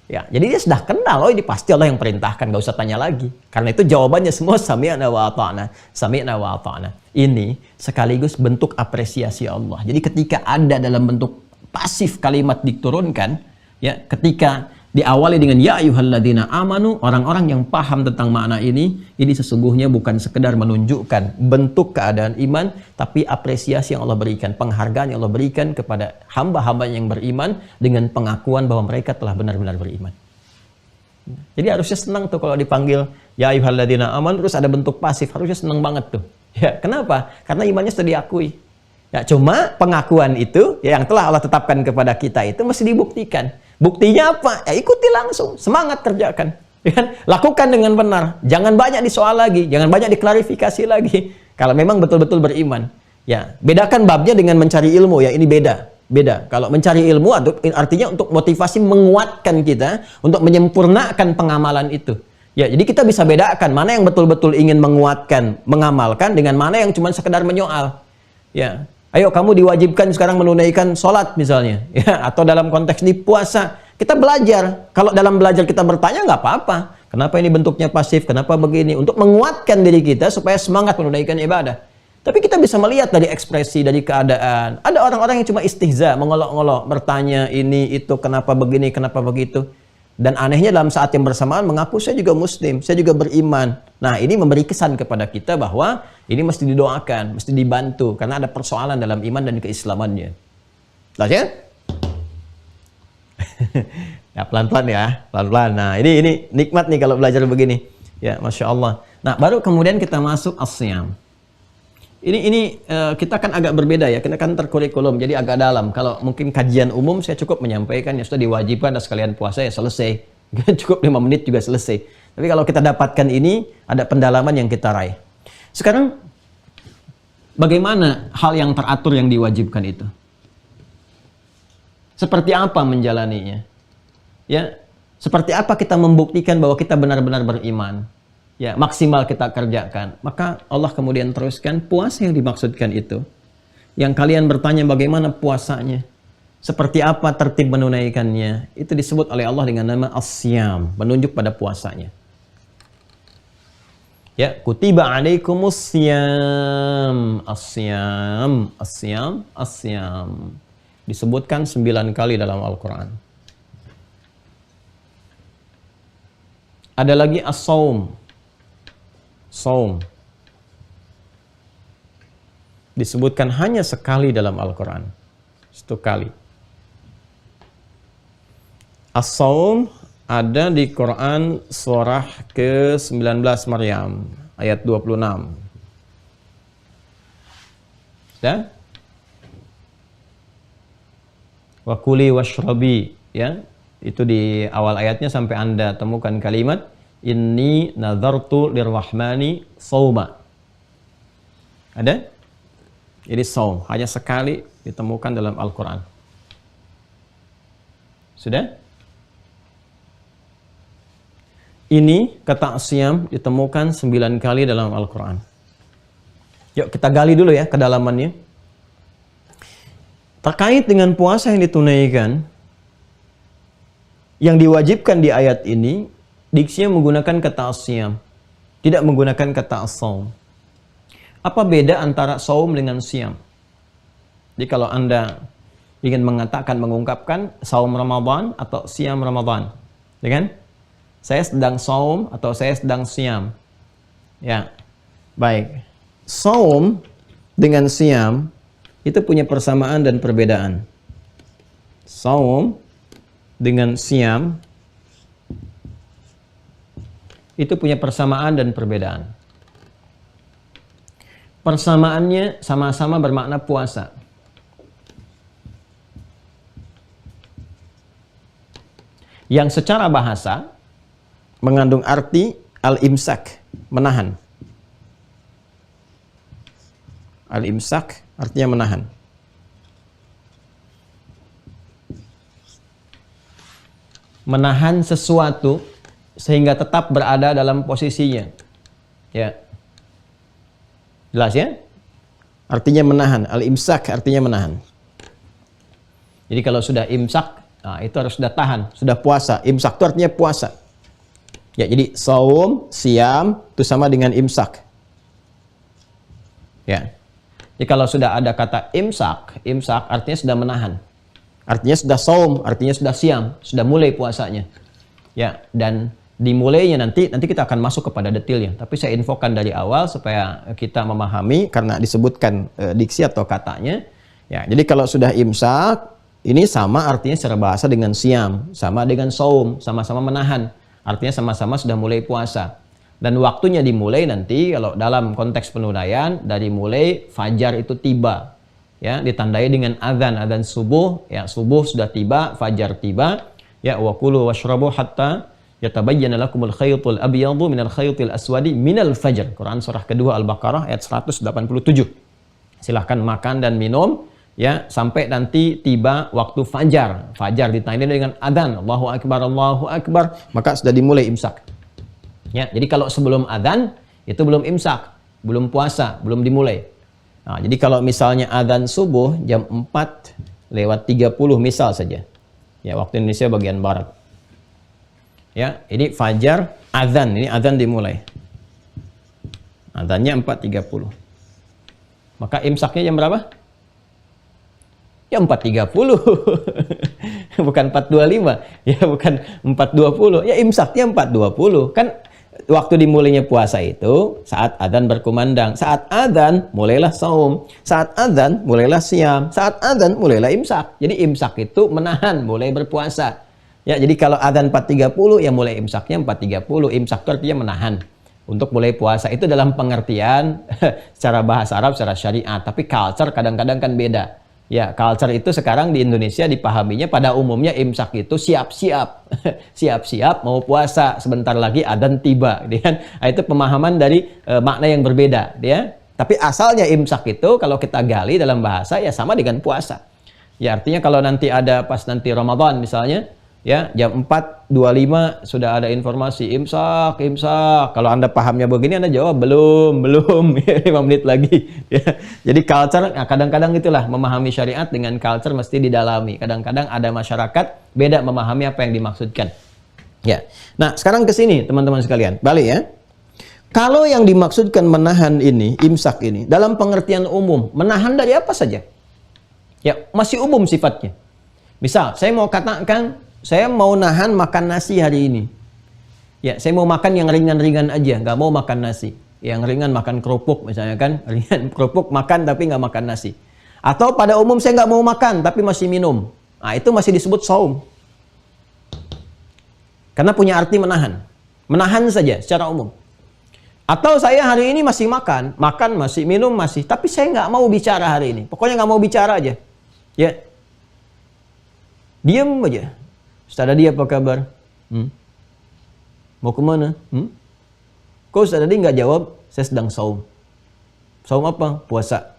Ya, jadi dia sudah kenal, oh ini pasti Allah yang perintahkan, gak usah tanya lagi. Karena itu jawabannya semua sami'na wa ata'na, sami'na wa ata'na. Ini sekaligus bentuk apresiasi Allah. Jadi ketika ada dalam bentuk pasif kalimat diturunkan, ya, ketika diawali dengan ya ayyuhalladzina amanu, orang-orang yang paham tentang makna ini sesungguhnya bukan sekedar menunjukkan bentuk keadaan iman, tapi apresiasi yang Allah berikan, penghargaan yang Allah berikan kepada hamba-hamba yang beriman dengan pengakuan bahwa mereka telah benar-benar beriman. Jadi harusnya senang tuh kalau dipanggil ya ayyuhalladzina amanu terus ada bentuk pasif, harusnya senang banget tuh. Ya, kenapa? Karena imannya sudah diakui. Ya, cuma pengakuan itu ya, yang telah Allah tetapkan kepada kita itu mesti dibuktikan. Buktinya apa? Ya ikuti langsung, semangat kerjakan. Ya kan? Lakukan dengan benar. Jangan banyak disoal lagi, jangan banyak diklarifikasi lagi. Kalau memang betul-betul beriman. Ya, bedakan babnya dengan mencari ilmu ya, ini beda. Beda. Kalau mencari ilmu artinya untuk motivasi menguatkan kita untuk menyempurnakan pengamalan itu. Ya, jadi kita bisa bedakan mana yang betul-betul ingin menguatkan, mengamalkan dengan mana yang cuma sekedar menyoal. Ya. Ayo kamu diwajibkan sekarang menunaikan sholat misalnya, ya, atau dalam konteks ini puasa. Kita belajar. Kalau dalam belajar kita bertanya nggak apa-apa. Kenapa ini bentuknya pasif? Kenapa begini? Untuk menguatkan diri kita supaya semangat menunaikan ibadah. Tapi kita bisa melihat dari ekspresi, dari keadaan. Ada orang-orang yang cuma istihza, mengolok-olok, bertanya ini, itu, kenapa begini, kenapa begitu. Dan anehnya dalam saat yang bersamaan mengaku saya juga muslim, saya juga beriman. Nah, ini memberi kesan kepada kita bahwa ini mesti didoakan, mesti dibantu. Karena ada persoalan dalam iman dan keislamannya. Jelas ya? Ya pelan-pelan ya, pelan-pelan. Nah, ini nikmat nih kalau belajar begini. Ya, Masya Allah. Nah, baru kemudian kita masuk as-siyam. Ini kita kan agak berbeda ya, kita kan terkurikulum, jadi agak dalam. Kalau mungkin kajian umum saya cukup menyampaikan ya sudah diwajibkan dan sekalian puasa ya selesai. Cukup 5 menit juga selesai. Tapi kalau kita dapatkan ini, ada pendalaman yang kita raih. Sekarang, bagaimana hal yang teratur yang diwajibkan itu? Seperti apa menjalaninya? Ya, seperti apa kita membuktikan bahwa kita benar-benar beriman? Ya, maksimal kita kerjakan. Maka Allah kemudian teruskan puasa yang dimaksudkan itu. Yang kalian bertanya bagaimana puasanya? Seperti apa tertib menunaikannya? Itu disebut oleh Allah dengan nama as-siyam, menunjuk pada puasanya. Ya, kutiba alaikumus siyam. As-siyam, as-siyam, as-siyam. Disebutkan 9 kali dalam Al-Quran. Ada lagi as-saum. Saum. Disebutkan hanya sekali dalam Al-Quran. 1 kali. As-saum ada di Quran surah ke-19 Maryam. Ayat 26. Ya? Wa kuli washrabi. Ya? Itu di awal ayatnya sampai Anda temukan kalimat inni nazartu lirrahmani sauma. Ada? Jadi saum hanya sekali ditemukan dalam Al-Quran. Sudah? Ini kata siyam ditemukan 9 kali dalam Al-Quran. Yuk kita gali dulu ya kedalamannya. Terkait dengan puasa yang ditunaikan, yang diwajibkan di ayat ini, diksinya menggunakan kata as-siyam, tidak menggunakan kata as-saum. Apa beda antara saum dengan siyam? Jadi kalau Anda ingin mengatakan, mengungkapkan saum Ramadan atau siyam Ramadan, ya kan? Saya sedang saum atau saya sedang siyam. Ya, baik. Saum dengan siyam itu punya persamaan dan perbedaan. Saum dengan siyam itu punya persamaan dan perbedaan. Persamaannya sama-sama bermakna puasa. Yang secara bahasa mengandung arti al-imsak, menahan. Al-imsak artinya menahan. Menahan sesuatu sehingga tetap berada dalam posisinya. Ya. Jelas ya? Artinya menahan. Al-imsak artinya menahan. Jadi kalau sudah imsak, nah itu harus sudah tahan, sudah puasa. Imsak itu artinya puasa. Ya, jadi saum, siam itu sama dengan imsak. Ya. Jadi kalau sudah ada kata imsak, imsak artinya sudah menahan. Artinya sudah saum, artinya sudah siam, sudah mulai puasanya. Ya, dan dimulainya nanti kita akan masuk kepada detailnya. Tapi saya infokan dari awal supaya kita memahami karena disebutkan diksi atau katanya. Ya, jadi kalau sudah imsak, ini sama artinya secara bahasa dengan siam, sama dengan saum, sama-sama menahan. Artinya sama-sama sudah mulai puasa. Dan waktunya dimulai nanti kalau dalam konteks penunaian dari mulai fajar itu tiba. Ya, ditandai dengan azan subuh, ya subuh sudah tiba, fajar tiba. Ya, wa kulu washrabu hatta Yatabayyana lakumul khaytul abyadu minal khaytil aswadi minal fajr. Quran surah kedua Al-Baqarah ayat 187. Silahkan makan dan minum ya sampai nanti tiba waktu fajar. Fajar ditandai dengan adzan, Allahu akbar, maka sudah dimulai imsak. Ya, jadi kalau sebelum adzan itu belum imsak, belum puasa, belum dimulai. Nah, jadi kalau misalnya adzan subuh jam 4:30 misal saja. Ya, waktu Indonesia bagian barat. Ya, ini fajar, adzan, ini adzan dimulai. Adzannya 4:30. Maka imsaknya jam berapa? Ya 4:30. Bukan 4:25. Ya bukan 4:20. Ya imsaknya 4:20. Kan waktu dimulainya puasa itu saat adzan berkumandang. Saat adzan mulailah saum. Saat adzan mulailah siam. Saat adzan mulailah imsak. Jadi imsak itu menahan, mulai berpuasa. Ya, jadi kalau adzan 4:30 ya mulai imsaknya 4:30. Imsak itu artinya menahan untuk mulai puasa. Itu dalam pengertian secara bahasa Arab, secara syariat. Tapi culture kadang-kadang kan beda. Ya, culture itu sekarang di Indonesia dipahaminya pada umumnya imsak itu siap-siap. Siap-siap mau puasa, sebentar lagi adzan tiba. Nah, itu pemahaman dari makna yang berbeda. Ya. Tapi asalnya imsak itu kalau kita gali dalam bahasa ya sama dengan puasa. Ya, artinya kalau nanti ada pas nanti Ramadan misalnya, ya jam 4:25 sudah ada informasi imsak. Kalau Anda pahamnya begini, Anda jawab belum 5 menit lagi. Ya. Jadi culture kadang-kadang itulah memahami syariat dengan culture mesti didalami. Kadang-kadang ada masyarakat beda memahami apa yang dimaksudkan. Ya. Nah, sekarang ke sini teman-teman sekalian. Balik ya. Kalau yang dimaksudkan menahan ini, imsak ini dalam pengertian umum, menahan dari apa saja? Ya, masih umum sifatnya. Misal, saya mau katakan saya mau nahan makan nasi hari ini. Ya, saya mau makan yang ringan-ringan aja, nggak mau makan nasi. Yang ringan makan kerupuk misalnya kan, ringan kerupuk makan tapi nggak makan nasi. Atau pada umum saya nggak mau makan tapi masih minum. Nah, itu masih disebut saum. Karena punya arti menahan. Menahan saja secara umum. Atau saya hari ini masih makan masih minum masih, tapi saya nggak mau bicara hari ini. Pokoknya nggak mau bicara aja. Ya, diam aja. Ustaz Adi apa kabar? Mau kemana? Kok Ustaz Adi nggak jawab? Saya sedang saum. Saum apa? Puasa.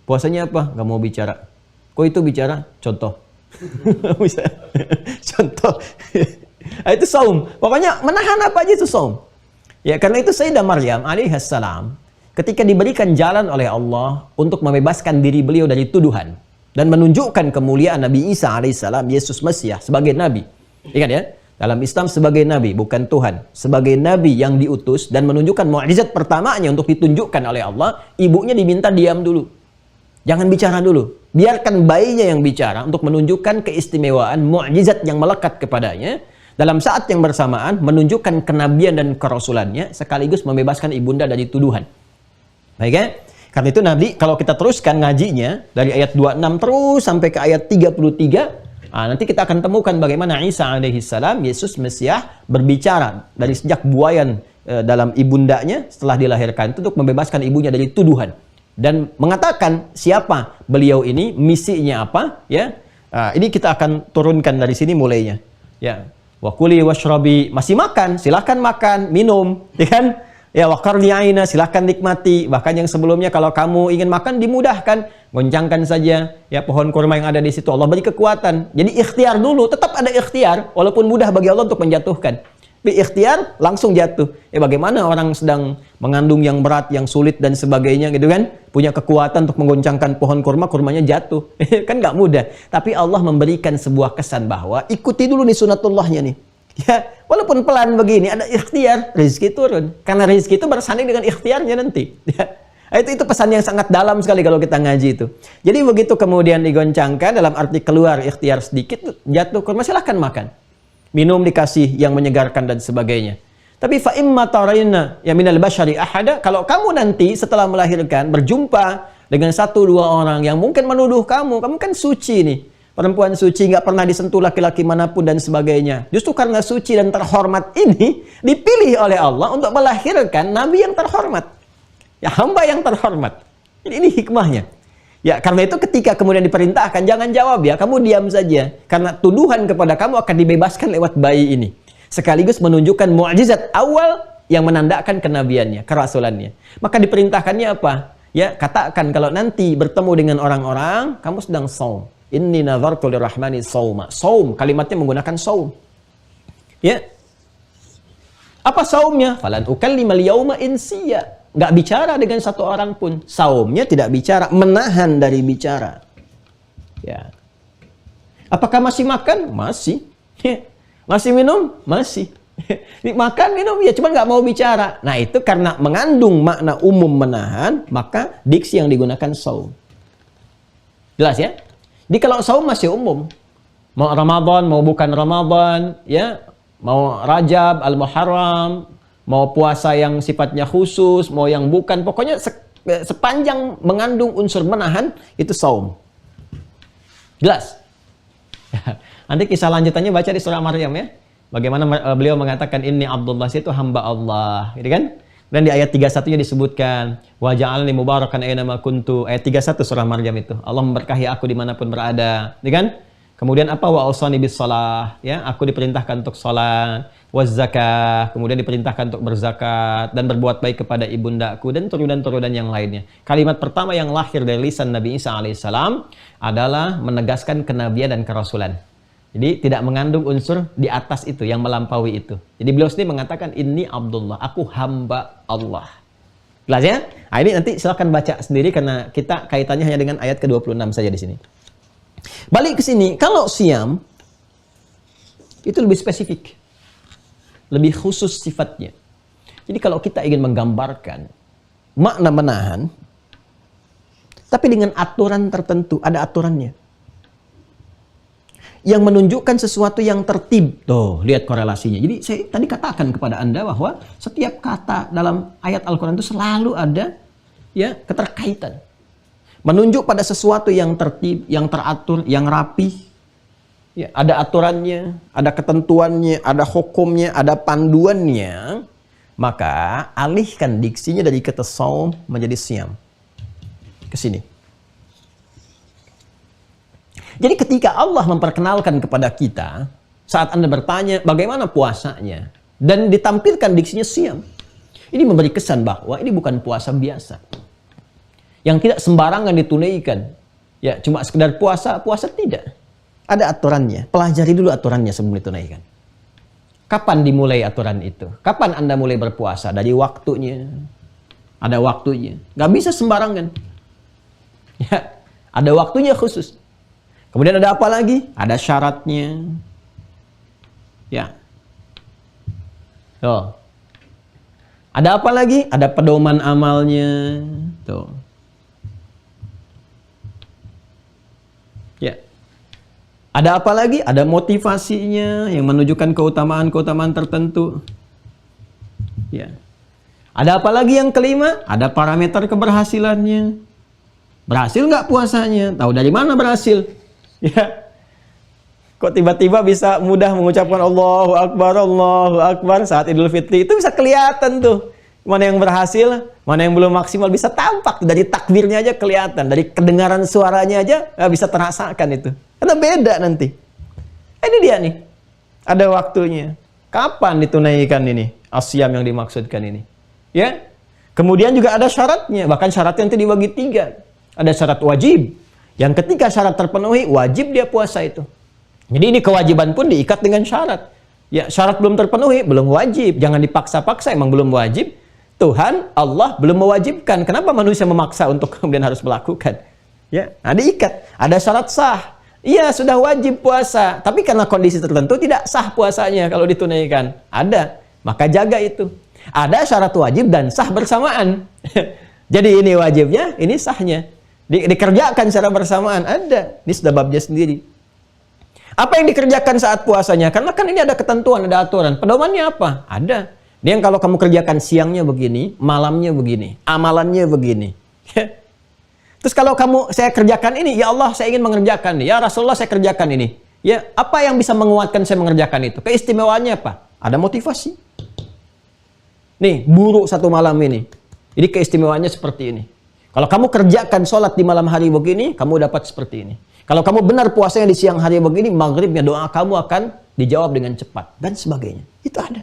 Puasanya apa? Nggak mau bicara. Kok itu bicara? Contoh. Bisa. Contoh. Itu saum. Pokoknya menahan apa aja itu saum. Ya, karena itu Sayyidah Maryam alaihissalam ketika diberikan jalan oleh Allah untuk membebaskan diri beliau dari tuduhan dan menunjukkan kemuliaan Nabi Isa alaihissalam, Yesus Mesias sebagai Nabi. Ingat ya, dalam Islam sebagai Nabi, bukan Tuhan. Sebagai Nabi yang diutus dan menunjukkan mukjizat pertamanya untuk ditunjukkan oleh Allah, ibunya diminta diam dulu. Jangan bicara dulu. Biarkan bayinya yang bicara untuk menunjukkan keistimewaan mukjizat yang melekat kepadanya. Dalam saat yang bersamaan menunjukkan kenabian dan kerasulannya sekaligus membebaskan ibunda dari tuduhan. Baik ya? Karena itu Nabi, kalau kita teruskan ngajinya dari ayat 26 terus sampai ke ayat 33, nanti kita akan temukan bagaimana Isa alaihissalam, Yesus Mesias berbicara dari sejak buayan dalam ibundanya setelah dilahirkan itu untuk membebaskan ibunya dari tuduhan dan mengatakan siapa beliau ini, misinya apa, ya. Ini kita akan turunkan dari sini mulainya. Ya. Wa kuli washrabi, masih makan, silakan makan, minum, ya kan? Ya, wa qarni aina, silakan nikmati. Bahkan yang sebelumnya kalau kamu ingin makan dimudahkan, goncangkan saja ya pohon kurma yang ada di situ. Allah beri kekuatan. Jadi ikhtiar dulu, tetap ada ikhtiar walaupun mudah bagi Allah untuk menjatuhkan. Tapi ikhtiar langsung jatuh. Bagaimana orang sedang mengandung yang berat, yang sulit dan sebagainya gitu kan? Punya kekuatan untuk menggoncangkan pohon kurma, kurmanya jatuh. Kan nggak mudah. Tapi Allah memberikan sebuah kesan bahwa ikuti dulu nih sunatullahnya nih. Ya, walaupun pelan begini ada ikhtiar, rezeki turun. Karena rezeki itu bersanding dengan ikhtiarnya nanti. Ya. Itu pesan yang sangat dalam sekali kalau kita ngaji itu. Jadi begitu kemudian digoncangkan dalam arti keluar ikhtiar sedikit, jatuh kurma silahkan makan. Minum dikasih yang menyegarkan dan sebagainya. Tapi fa imma tarayna ya minal bashari ahada, kalau kamu nanti setelah melahirkan berjumpa dengan 1-2 orang yang mungkin menuduh kamu kan suci nih. Perempuan suci, nggak pernah disentuh laki-laki manapun dan sebagainya. Justru karena suci dan terhormat ini dipilih oleh Allah untuk melahirkan nabi yang terhormat. Ya, hamba yang terhormat. Ini hikmahnya. Ya, karena itu ketika kemudian diperintahkan, jangan jawab ya, kamu diam saja. Karena tuduhan kepada kamu akan dibebaskan lewat bayi ini. sekaligus menunjukkan mukjizat awal yang menandakan kenabiannya, kerasulannya. Maka diperintahkannya apa? Ya, katakan kalau nanti bertemu dengan orang-orang, kamu sedang saum. Inni nazartu lirrahmani sauma. Saum, kalimatnya menggunakan saum. Ya. Apa saumnya? Falan ukallimal yauma insiya. Nggak bicara dengan satu orang pun. Saumnya tidak bicara, menahan dari bicara. Ya. Apakah masih makan? Masih. Masih minum? Masih. Makan, minum, ya cuma nggak mau bicara. Nah itu karena mengandung makna umum menahan, maka diksi yang digunakan saum. Jelas ya? Jadi kalau saum masih umum. Mau Ramadan, mau bukan Ramadan, ya, mau Rajab, Al-Muharram, mau puasa yang sifatnya khusus, mau yang bukan, pokoknya sepanjang mengandung unsur menahan, itu saum. Jelas? Nanti kisah lanjutannya baca di surah Maryam ya. Bagaimana beliau mengatakan inni Abdullah, itu hamba Allah, gitu kan? Dan di ayat 31-nya disebutkan wa ja'alni mubarakan aina ma kuntu. Ayat 31 surah Maryam itu. Allah memberkahi aku dimanapun berada, gitu kan? Kemudian apa? Wa awsani bis shalah, ya, aku diperintahkan untuk salat, waz zakah, kemudian diperintahkan untuk berzakat dan berbuat baik kepada ibundaku dan turunan-turunan yang lainnya. Kalimat pertama yang lahir dari lisan Nabi Isa alaihissalam adalah menegaskan kenabian dan kerasulan. Jadi tidak mengandung unsur di atas itu, yang melampaui itu. Jadi beliau sendiri mengatakan, ini Abdullah, aku hamba Allah. Jelas ya? Nah, ini nanti silakan baca sendiri karena kita kaitannya hanya dengan ayat ke-26 saja di sini. Balik ke sini, kalau siam, itu lebih spesifik. Lebih khusus sifatnya. Jadi kalau kita ingin menggambarkan makna menahan, tapi dengan aturan tertentu, ada aturannya. Yang menunjukkan sesuatu yang tertib. Tuh, lihat korelasinya. Jadi saya tadi katakan kepada Anda bahwa setiap kata dalam ayat Al-Quran itu selalu ada ya keterkaitan. Menunjuk pada sesuatu yang tertib, yang teratur, yang rapi. Ya, ada aturannya, ada ketentuannya, ada hukumnya, ada panduannya. Maka alihkan diksinya dari kata saum menjadi siam. Ke sini. Jadi ketika Allah memperkenalkan kepada kita, saat Anda bertanya bagaimana puasanya, dan ditampilkan diksinya siam, ini memberi kesan bahwa ini bukan puasa biasa. Yang tidak sembarangan ditunaikan. Ya, cuma sekedar puasa tidak. Ada aturannya. Pelajari dulu aturannya sebelum ditunaikan. Kapan dimulai aturan itu? Kapan Anda mulai berpuasa? Dari waktunya. Ada waktunya. Nggak bisa sembarangan. Ya, ada waktunya khusus. Kemudian ada apa lagi? Ada syaratnya. Ya. Tuh. Ada apa lagi? Ada pedoman amalnya. Tuh. Ya. Ada apa lagi? Ada motivasinya yang menunjukkan keutamaan-keutamaan tertentu. Ya. Ada apa lagi yang kelima? Ada parameter keberhasilannya. Berhasil nggak puasanya? Tahu dari mana berhasil? Ya, kok tiba-tiba bisa mudah mengucapkan Allahu Akbar saat Idul Fitri, itu bisa kelihatan tuh mana yang berhasil, mana yang belum maksimal, bisa tampak dari takbirnya aja kelihatan, dari kedengaran suaranya aja bisa terasakan itu, karena beda nanti. Ini dia nih, ada waktunya. Kapan ditunaikan ini asyam yang dimaksudkan ini? Ya, kemudian juga ada syaratnya, bahkan syaratnya nanti dibagi 3. Ada syarat wajib. Yang ketika syarat terpenuhi, wajib dia puasa itu. Jadi ini kewajiban pun diikat dengan syarat. Ya, syarat belum terpenuhi, belum wajib. Jangan dipaksa-paksa, emang belum wajib. Tuhan, Allah belum mewajibkan. Kenapa manusia memaksa untuk kemudian harus melakukan? Ya, nah diikat. Ada syarat sah. Iya, sudah wajib puasa. Tapi karena kondisi tertentu tidak sah puasanya kalau ditunaikan. Ada. Maka jaga itu. Ada syarat wajib dan sah bersamaan. Jadi ini wajibnya, ini sahnya. Dikerjakan secara bersamaan, ada. Ini sudah babnya sendiri. Apa yang dikerjakan saat puasanya? Karena kan ini ada ketentuan, ada aturan. Pedomannya apa? Ada. Dia yang kalau kamu kerjakan siangnya begini, malamnya begini, amalannya begini. Terus kalau saya kerjakan ini, ya Allah saya ingin mengerjakan ini. Ya Rasulullah saya kerjakan ini. Ya, apa yang bisa menguatkan saya mengerjakan itu? Keistimewaannya apa? Ada motivasi. Nih, buruk satu malam ini. Jadi keistimewaannya seperti ini. Kalau kamu kerjakan sholat di malam hari begini, kamu dapat seperti ini. Kalau kamu benar puasanya di siang hari begini, maghribnya doa kamu akan dijawab dengan cepat, dan sebagainya. Itu ada.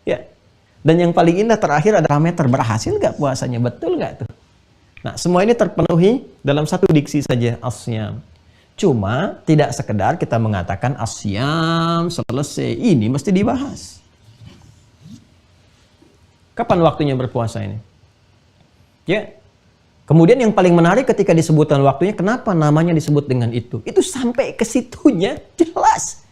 Ya. Dan yang paling indah terakhir ada parameter, berhasil nggak puasanya, betul nggak tuh? Nah, semua ini terpenuhi dalam satu diksi saja, as-siyam. Cuma tidak sekedar kita mengatakan as-siyam selesai, ini mesti dibahas. Kapan waktunya berpuasa ini? Ya. Kemudian yang paling menarik ketika disebutkan waktunya, kenapa namanya disebut dengan itu? Itu sampai ke situnya jelas.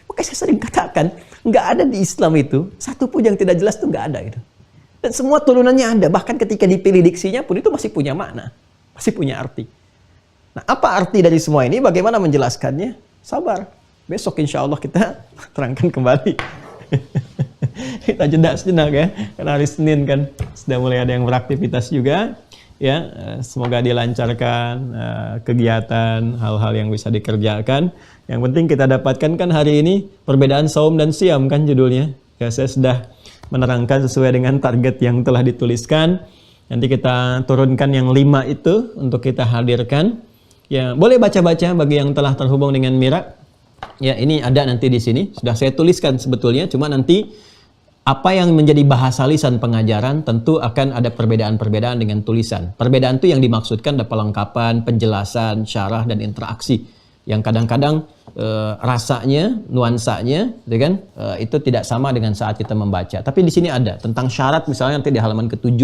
Makanya saya sering katakan, nggak ada di Islam itu, satu pun yang tidak jelas itu nggak ada itu. Dan semua turunannya ada, bahkan ketika dipilih diksinya pun itu masih punya makna, masih punya arti. Nah, apa arti dari semua ini? Bagaimana menjelaskannya? Sabar. Besok insya Allah kita terangkan kembali. Kita jeda sejenak ya, karena hari Senin kan sudah mulai ada yang beraktivitas juga. Ya, semoga dilancarkan kegiatan, hal-hal yang bisa dikerjakan. Yang penting kita dapatkan kan hari ini perbedaan saum dan siam kan judulnya. Ya, saya sudah menerangkan sesuai dengan target yang telah dituliskan. Nanti kita turunkan yang 5 itu untuk kita hadirkan. Ya, boleh baca-baca bagi yang telah terhubung dengan Mira. Ya, ini ada nanti di sini. Sudah saya tuliskan sebetulnya, cuma nanti apa yang menjadi bahasa lisan pengajaran tentu akan ada perbedaan-perbedaan dengan tulisan. Perbedaan itu yang dimaksudkan ada pelengkapan, penjelasan, syarah, dan interaksi. Yang kadang-kadang rasanya, nuansanya, gitu kan, itu tidak sama dengan saat kita membaca. Tapi di sini ada tentang syarat, misalnya nanti di halaman ke-7,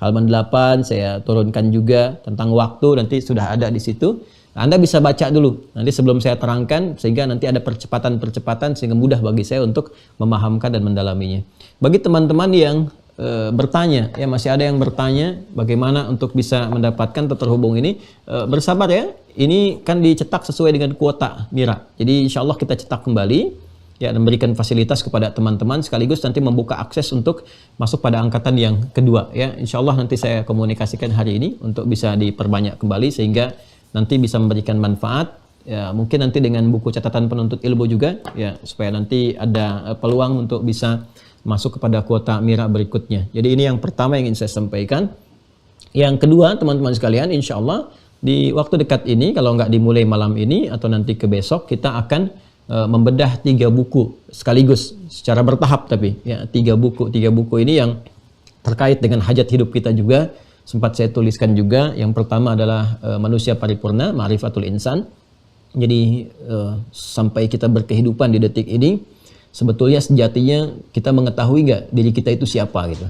halaman 8 saya turunkan juga tentang waktu, nanti sudah ada di situ. Nah, Anda bisa baca dulu, nanti sebelum saya terangkan, sehingga nanti ada percepatan-percepatan sehingga mudah bagi saya untuk memahamkan dan mendalaminya. Bagi teman-teman yang bertanya, ya masih ada yang bertanya bagaimana untuk bisa mendapatkan terhubung ini, bersabar ya, ini kan dicetak sesuai dengan kuota Mira. Jadi insya Allah kita cetak kembali, ya, dan memberikan fasilitas kepada teman-teman, sekaligus nanti membuka akses untuk masuk pada angkatan yang kedua. Ya, insya Allah nanti saya komunikasikan hari ini untuk bisa diperbanyak kembali, sehingga nanti bisa memberikan manfaat, ya, mungkin nanti dengan buku catatan penuntut ilmu juga, ya, supaya nanti ada peluang untuk bisa masuk kepada kuota Mira berikutnya. Jadi ini yang pertama yang ingin saya sampaikan. Yang kedua, teman-teman sekalian, insya Allah di waktu dekat ini, kalau nggak dimulai malam ini atau nanti ke besok, kita akan membedah 3 buku sekaligus secara bertahap, tapi ya 3 buku ini yang terkait dengan hajat hidup kita juga. Sempat saya tuliskan juga. Yang pertama adalah Manusia Paripurna, Ma'rifatul Insan. Jadi sampai kita berkehidupan di detik ini, sebetulnya sejatinya kita mengetahui nggak diri kita itu siapa gitu.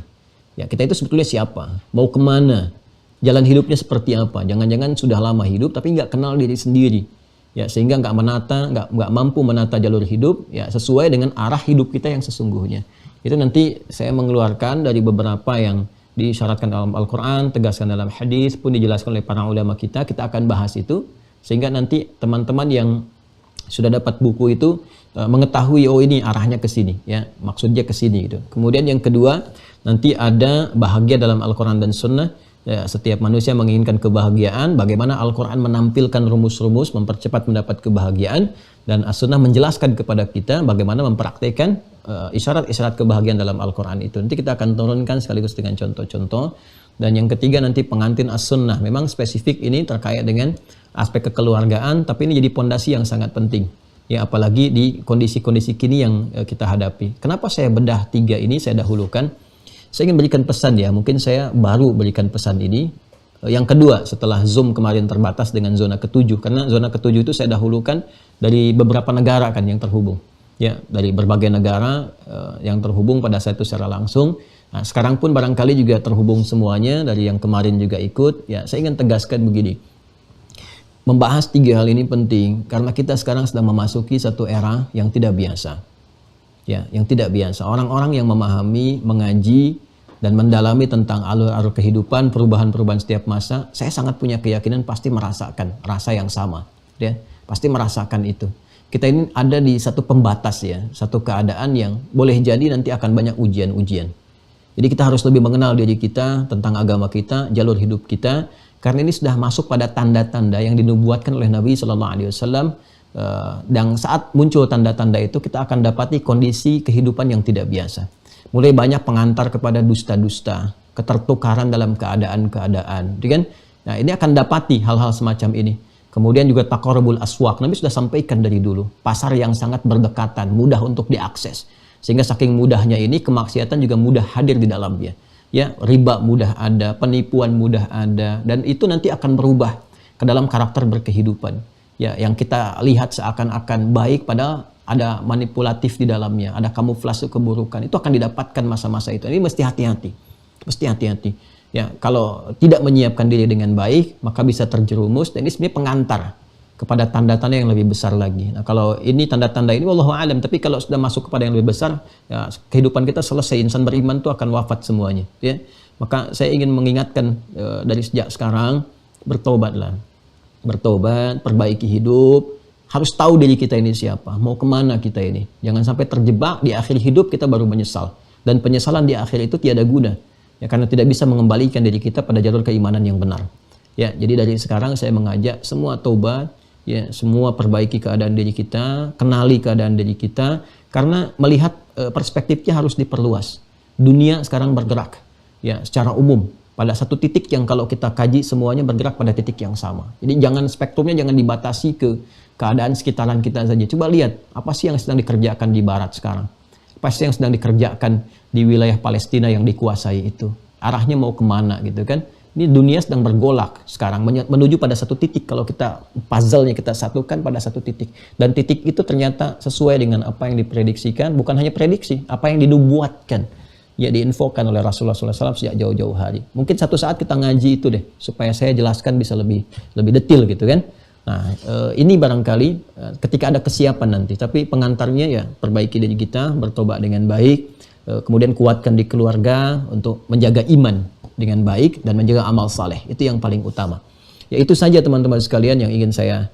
Ya, kita itu sebetulnya siapa, mau kemana, jalan hidupnya seperti apa. Jangan-jangan sudah lama hidup tapi nggak kenal diri sendiri. Ya, sehingga nggak mampu menata jalur hidup ya sesuai dengan arah hidup kita yang sesungguhnya. Itu nanti saya mengeluarkan dari beberapa yang disyaratkan dalam Al-Quran, tegaskan dalam hadis, pun dijelaskan oleh para ulama kita akan bahas itu, sehingga nanti teman-teman yang sudah dapat buku itu mengetahui, oh ini arahnya ke sini, ya, maksudnya ke sini gitu. Kemudian yang kedua, nanti ada bahagia dalam Al-Quran dan Sunnah. Ya, setiap manusia menginginkan kebahagiaan, bagaimana Al-Quran menampilkan rumus-rumus mempercepat mendapat kebahagiaan, dan As-Sunnah menjelaskan kepada kita bagaimana mempraktekkan isyarat-isyarat kebahagiaan dalam Al-Quran itu. Nanti kita akan turunkan sekaligus dengan contoh-contoh. Dan yang ketiga nanti pengantin As-Sunnah. Memang spesifik ini terkait dengan aspek kekeluargaan, tapi ini jadi pondasi yang sangat penting. Ya, apalagi di kondisi-kondisi kini yang kita hadapi. Kenapa saya bedah 3 ini, saya dahulukan? Saya ingin berikan pesan ya, mungkin saya baru berikan pesan ini. Yang kedua, setelah Zoom kemarin terbatas dengan zona ke-7, karena zona ke-7 itu saya dahulukan dari beberapa negara kan yang terhubung. Ya, dari berbagai negara yang terhubung pada saat itu secara langsung. Nah, sekarang pun barangkali juga terhubung semuanya, dari yang kemarin juga ikut. Ya, saya ingin tegaskan begini. Membahas 3 hal ini penting, karena kita sekarang sedang memasuki satu era yang tidak biasa. Ya, yang tidak biasa. Orang-orang yang memahami, mengaji, dan mendalami tentang alur-alur kehidupan, perubahan-perubahan setiap masa, saya sangat punya keyakinan pasti merasakan rasa yang sama. Ya, pasti merasakan itu. Kita ini ada di satu pembatas ya, satu keadaan yang boleh jadi nanti akan banyak ujian-ujian. Jadi kita harus lebih mengenal diri kita, tentang agama kita, jalur hidup kita, karena ini sudah masuk pada tanda-tanda yang dinubuatkan oleh Nabi SAW. Dan saat muncul tanda-tanda itu, kita akan dapati kondisi kehidupan yang tidak biasa. Mulai banyak pengantar kepada dusta-dusta, ketertukaran dalam keadaan-keadaan, kan? Nah, ini akan dapati hal-hal semacam ini. Kemudian juga taqarrubul aswaq. Nabi sudah sampaikan dari dulu, pasar yang sangat berdekatan, mudah untuk diakses. Sehingga saking mudahnya ini kemaksiatan juga mudah hadir di dalamnya. Ya, riba mudah ada, penipuan mudah ada, dan itu nanti akan berubah ke dalam karakter berkehidupan. Ya, yang kita lihat seakan-akan baik padahal ada manipulatif di dalamnya, ada kamuflase keburukan. Itu akan didapatkan masa-masa itu. Ini mesti hati-hati. Mesti hati-hati. Ya, kalau tidak menyiapkan diri dengan baik, maka bisa terjerumus dan ini sebenarnya pengantar kepada tanda-tanda yang lebih besar lagi. Nah, kalau ini tanda-tanda ini wallahu alam, tapi kalau sudah masuk kepada yang lebih besar, ya, kehidupan kita selesai. Insan beriman itu akan wafat semuanya, ya. Maka saya ingin mengingatkan dari sejak sekarang, bertobatlah. Bertobat, perbaiki hidup, harus tahu diri kita ini siapa, mau kemana kita ini. Jangan sampai terjebak di akhir hidup kita baru menyesal. Dan penyesalan di akhir itu tiada guna. Ya, karena tidak bisa mengembalikan diri kita pada jalur keimanan yang benar. Ya, jadi dari sekarang saya mengajak semua taubat, ya, semua perbaiki keadaan diri kita, kenali keadaan diri kita, karena melihat perspektifnya harus diperluas. Dunia sekarang bergerak, ya, secara umum pada satu titik yang kalau kita kaji semuanya bergerak pada titik yang sama. Jadi spektrumnya jangan dibatasi ke keadaan sekitaran kita saja. Coba lihat apa sih yang sedang dikerjakan di barat sekarang. Apa sih yang sedang dikerjakan di wilayah Palestina yang dikuasai itu? Arahnya mau kemana gitu kan? Ini dunia sedang bergolak sekarang menuju pada satu titik. Kalau kita puzzle-nya kita satukan pada satu titik. Dan titik itu ternyata sesuai dengan apa yang diprediksikan. Bukan hanya prediksi, apa yang dinubuatkan. Ya, diinfokan oleh Rasulullah SAW sejak jauh-jauh hari. Mungkin satu saat kita ngaji itu deh, supaya saya jelaskan bisa lebih detail gitu kan. Nah, ini barangkali ketika ada kesiapan nanti, tapi pengantarnya ya perbaiki diri kita, bertobat dengan baik, kemudian kuatkan di keluarga untuk menjaga iman dengan baik dan menjaga amal saleh. Itu yang paling utama. Ya, itu saja teman-teman sekalian yang ingin saya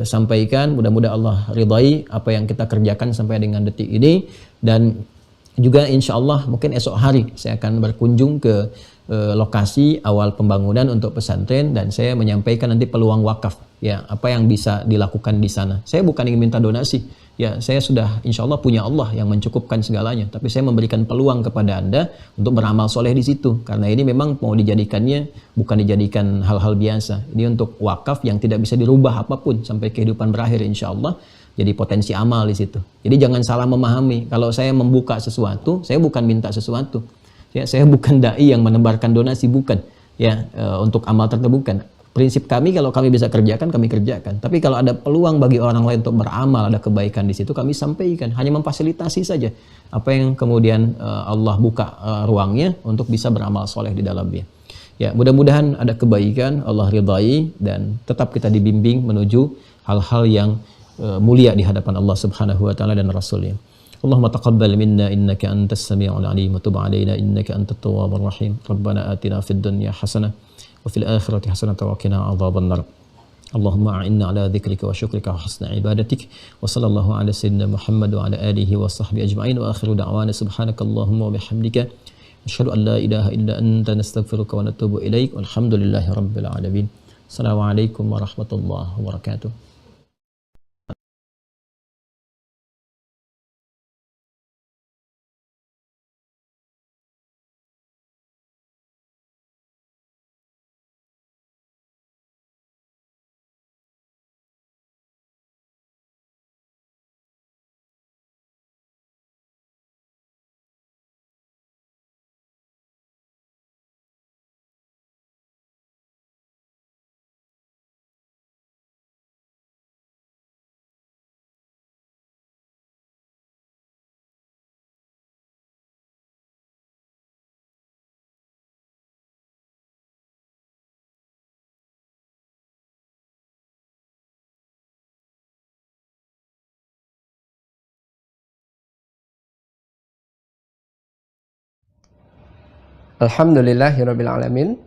sampaikan. Mudah-mudahan Allah ridai apa yang kita kerjakan sampai dengan detik ini, dan juga insya Allah mungkin esok hari saya akan berkunjung ke lokasi awal pembangunan untuk pesantren, dan saya menyampaikan nanti peluang wakaf, ya, apa yang bisa dilakukan di sana. Saya bukan ingin minta donasi, ya, saya sudah insya Allah punya Allah yang mencukupkan segalanya, tapi saya memberikan peluang kepada Anda untuk beramal soleh di situ, karena ini memang mau dijadikannya bukan dijadikan hal-hal biasa. Ini untuk wakaf yang tidak bisa dirubah apapun sampai kehidupan berakhir insya Allah. Jadi potensi amal di situ. Jadi jangan salah memahami. Kalau saya membuka sesuatu, saya bukan minta sesuatu. Ya, saya bukan dai yang menebarkan donasi, bukan. Ya, untuk amal tertentu bukan. Prinsip kami kalau kami bisa kerjakan, kami kerjakan. Tapi kalau ada peluang bagi orang lain untuk beramal, ada kebaikan di situ, kami sampaikan. Hanya memfasilitasi saja apa yang kemudian Allah buka ruangnya untuk bisa beramal soleh di dalamnya. Ya, mudah-mudahan ada kebaikan, Allah ridai, dan tetap kita dibimbing menuju hal-hal yang mulia di hadapan Allah Subhanahu wa taala dan Rasulnya. Allahumma taqabbal minna innaka antas sami'ul alim wa tub 'alaina innaka antat tawwabur rahim. Rabbana atina fid dunya hasanah wa fil akhirati hasanah wa qina adzabannar. Allahumma a'inna ala dzikrika wa syukrika wa husni ibadatik. Wa sallallahu ala sayyidina Muhammad wa ala alihi wa sahbihi ajma'in, wa akhiru da'wana subhanakallahumma wa bihamdika asyhadu an la ilaha illa anta nastaghfiruka wa natubu ilaik. Walhamdulillahi rabbil alamin. Assalamualaikum warahmatullahi wabarakatuh. Alhamdulillahirrabbilalamin.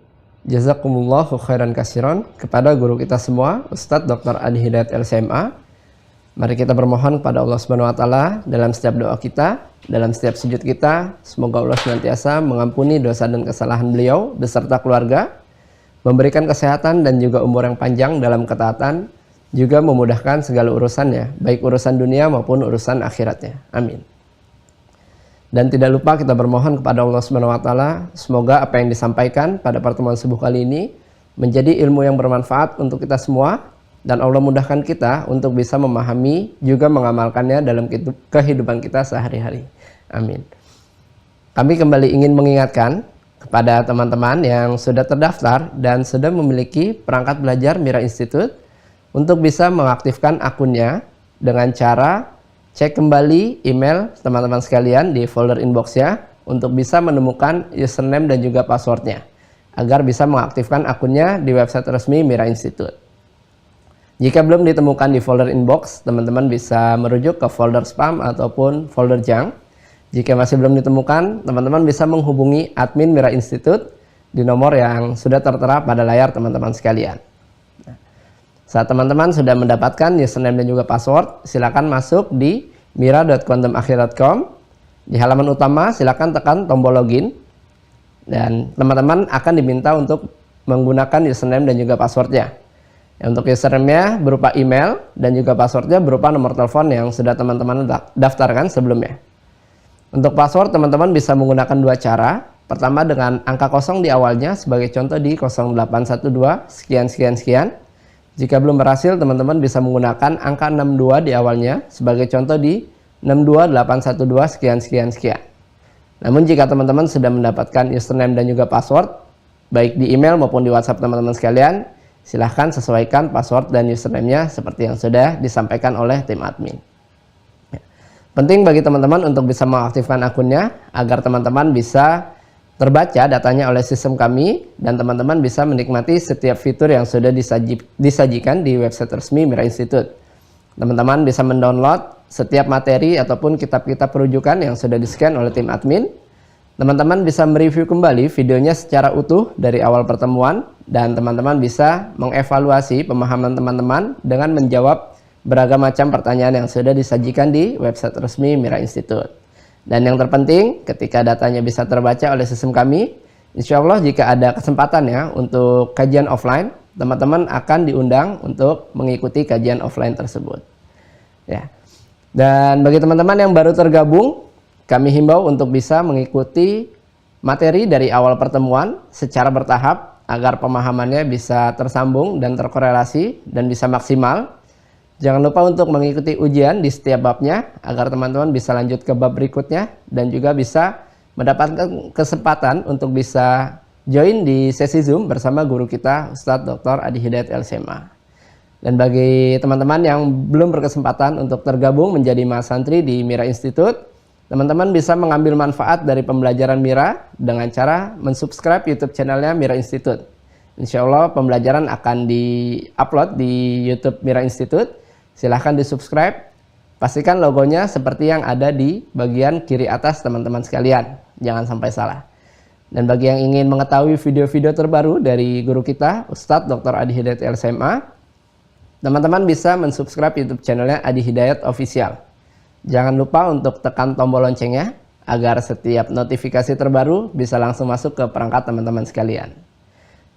Jazakumullahu khairan kasiran kepada guru kita semua, Ustadz Dr. Adi Hidayat LCMA. Mari kita bermohon kepada Allah Subhanahu wa taala dalam setiap doa kita, dalam setiap sujud kita. Semoga Allah senantiasa mengampuni dosa dan kesalahan beliau beserta keluarga, memberikan kesehatan dan juga umur yang panjang dalam ketaatan, juga memudahkan segala urusannya, baik urusan dunia maupun urusan akhiratnya. Amin. Dan tidak lupa kita bermohon kepada Allah Subhanahu wa taala, semoga apa yang disampaikan pada pertemuan subuh kali ini menjadi ilmu yang bermanfaat untuk kita semua, dan Allah mudahkan kita untuk bisa memahami juga mengamalkannya dalam kehidupan kita sehari-hari. Amin. Kami kembali ingin mengingatkan kepada teman-teman yang sudah terdaftar dan sudah memiliki perangkat belajar Mira Institute untuk bisa mengaktifkan akunnya dengan cara cek kembali email teman-teman sekalian di folder inbox-nya untuk bisa menemukan username dan juga passwordnya agar bisa mengaktifkan akunnya di website resmi Mira Institute. Jika belum ditemukan di folder inbox, teman-teman bisa merujuk ke folder spam ataupun folder junk. Jika masih belum ditemukan, teman-teman bisa menghubungi admin Mira Institute di nomor yang sudah tertera pada layar teman-teman sekalian. Saat teman-teman sudah mendapatkan username dan juga password, silakan masuk di mira.quantumakhir.com. Di halaman utama, silakan tekan tombol login. Dan teman-teman akan diminta untuk menggunakan username dan juga passwordnya. Untuk username-nya berupa email dan juga passwordnya berupa nomor telepon yang sudah teman-teman daftarkan sebelumnya. Untuk password, teman-teman bisa menggunakan dua cara. Pertama dengan angka kosong di awalnya, sebagai contoh di 0812 sekian sekian sekian. Jika belum berhasil, teman-teman bisa menggunakan angka 62 di awalnya, sebagai contoh di 62812 sekian sekian sekian. Namun jika teman-teman sudah mendapatkan username dan juga password, baik di email maupun di WhatsApp teman-teman sekalian, silahkan sesuaikan password dan username-nya seperti yang sudah disampaikan oleh tim admin. Penting bagi teman-teman untuk bisa mengaktifkan akunnya agar teman-teman bisa terbaca datanya oleh sistem kami dan teman-teman bisa menikmati setiap fitur yang sudah disajikan di website resmi Mira Institute. Teman-teman bisa mendownload setiap materi ataupun kitab-kitab rujukan yang sudah di-scan oleh tim admin. Teman-teman bisa mereview kembali videonya secara utuh dari awal pertemuan dan teman-teman bisa mengevaluasi pemahaman teman-teman dengan menjawab beragam macam pertanyaan yang sudah disajikan di website resmi Mira Institute. Dan yang terpenting, ketika datanya bisa terbaca oleh sistem kami, insya Allah jika ada kesempatannya untuk kajian offline, teman-teman akan diundang untuk mengikuti kajian offline tersebut. Ya. Dan bagi teman-teman yang baru tergabung, kami himbau untuk bisa mengikuti materi dari awal pertemuan secara bertahap agar pemahamannya bisa tersambung dan terkorelasi dan bisa maksimal. Jangan lupa untuk mengikuti ujian di setiap babnya agar teman-teman bisa lanjut ke bab berikutnya dan juga bisa mendapatkan kesempatan untuk bisa join di sesi Zoom bersama guru kita Ustadz Dr. Adi Hidayat LCMA. Dan bagi teman-teman yang belum berkesempatan untuk tergabung menjadi mahasantri di Mira Institute, teman-teman bisa mengambil manfaat dari pembelajaran Mira dengan cara mensubscribe YouTube channelnya Mira Institute. Insya Allah pembelajaran akan di-upload di YouTube Mira Institute. Silahkan di-subscribe. Pastikan logonya seperti yang ada di bagian kiri atas teman-teman sekalian. Jangan sampai salah. Dan bagi yang ingin mengetahui video-video terbaru dari guru kita, Ustadz Dr. Adi Hidayat LCMA, teman-teman bisa mensubscribe YouTube channelnya Adi Hidayat Official. Jangan lupa untuk tekan tombol loncengnya agar setiap notifikasi terbaru bisa langsung masuk ke perangkat teman-teman sekalian.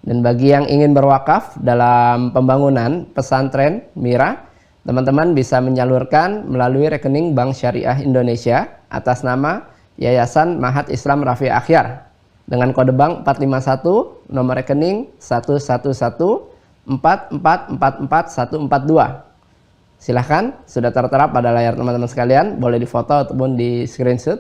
Dan bagi yang ingin berwakaf dalam pembangunan pesantren Mira, teman-teman bisa menyalurkan melalui rekening Bank Syariah Indonesia atas nama Yayasan Mahat Islam Rafi Akhyar dengan kode bank 451, nomor rekening 11144444142. Silahkan, sudah tertera pada layar teman-teman sekalian, boleh difoto ataupun di screenshot.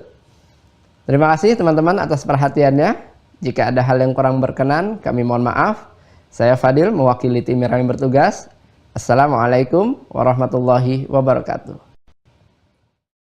Terima kasih teman-teman atas perhatiannya. Jika ada hal yang kurang berkenan, kami mohon maaf. Saya Fadil, mewakili tim Mira yang bertugas. Assalamualaikum warahmatullahi wabarakatuh.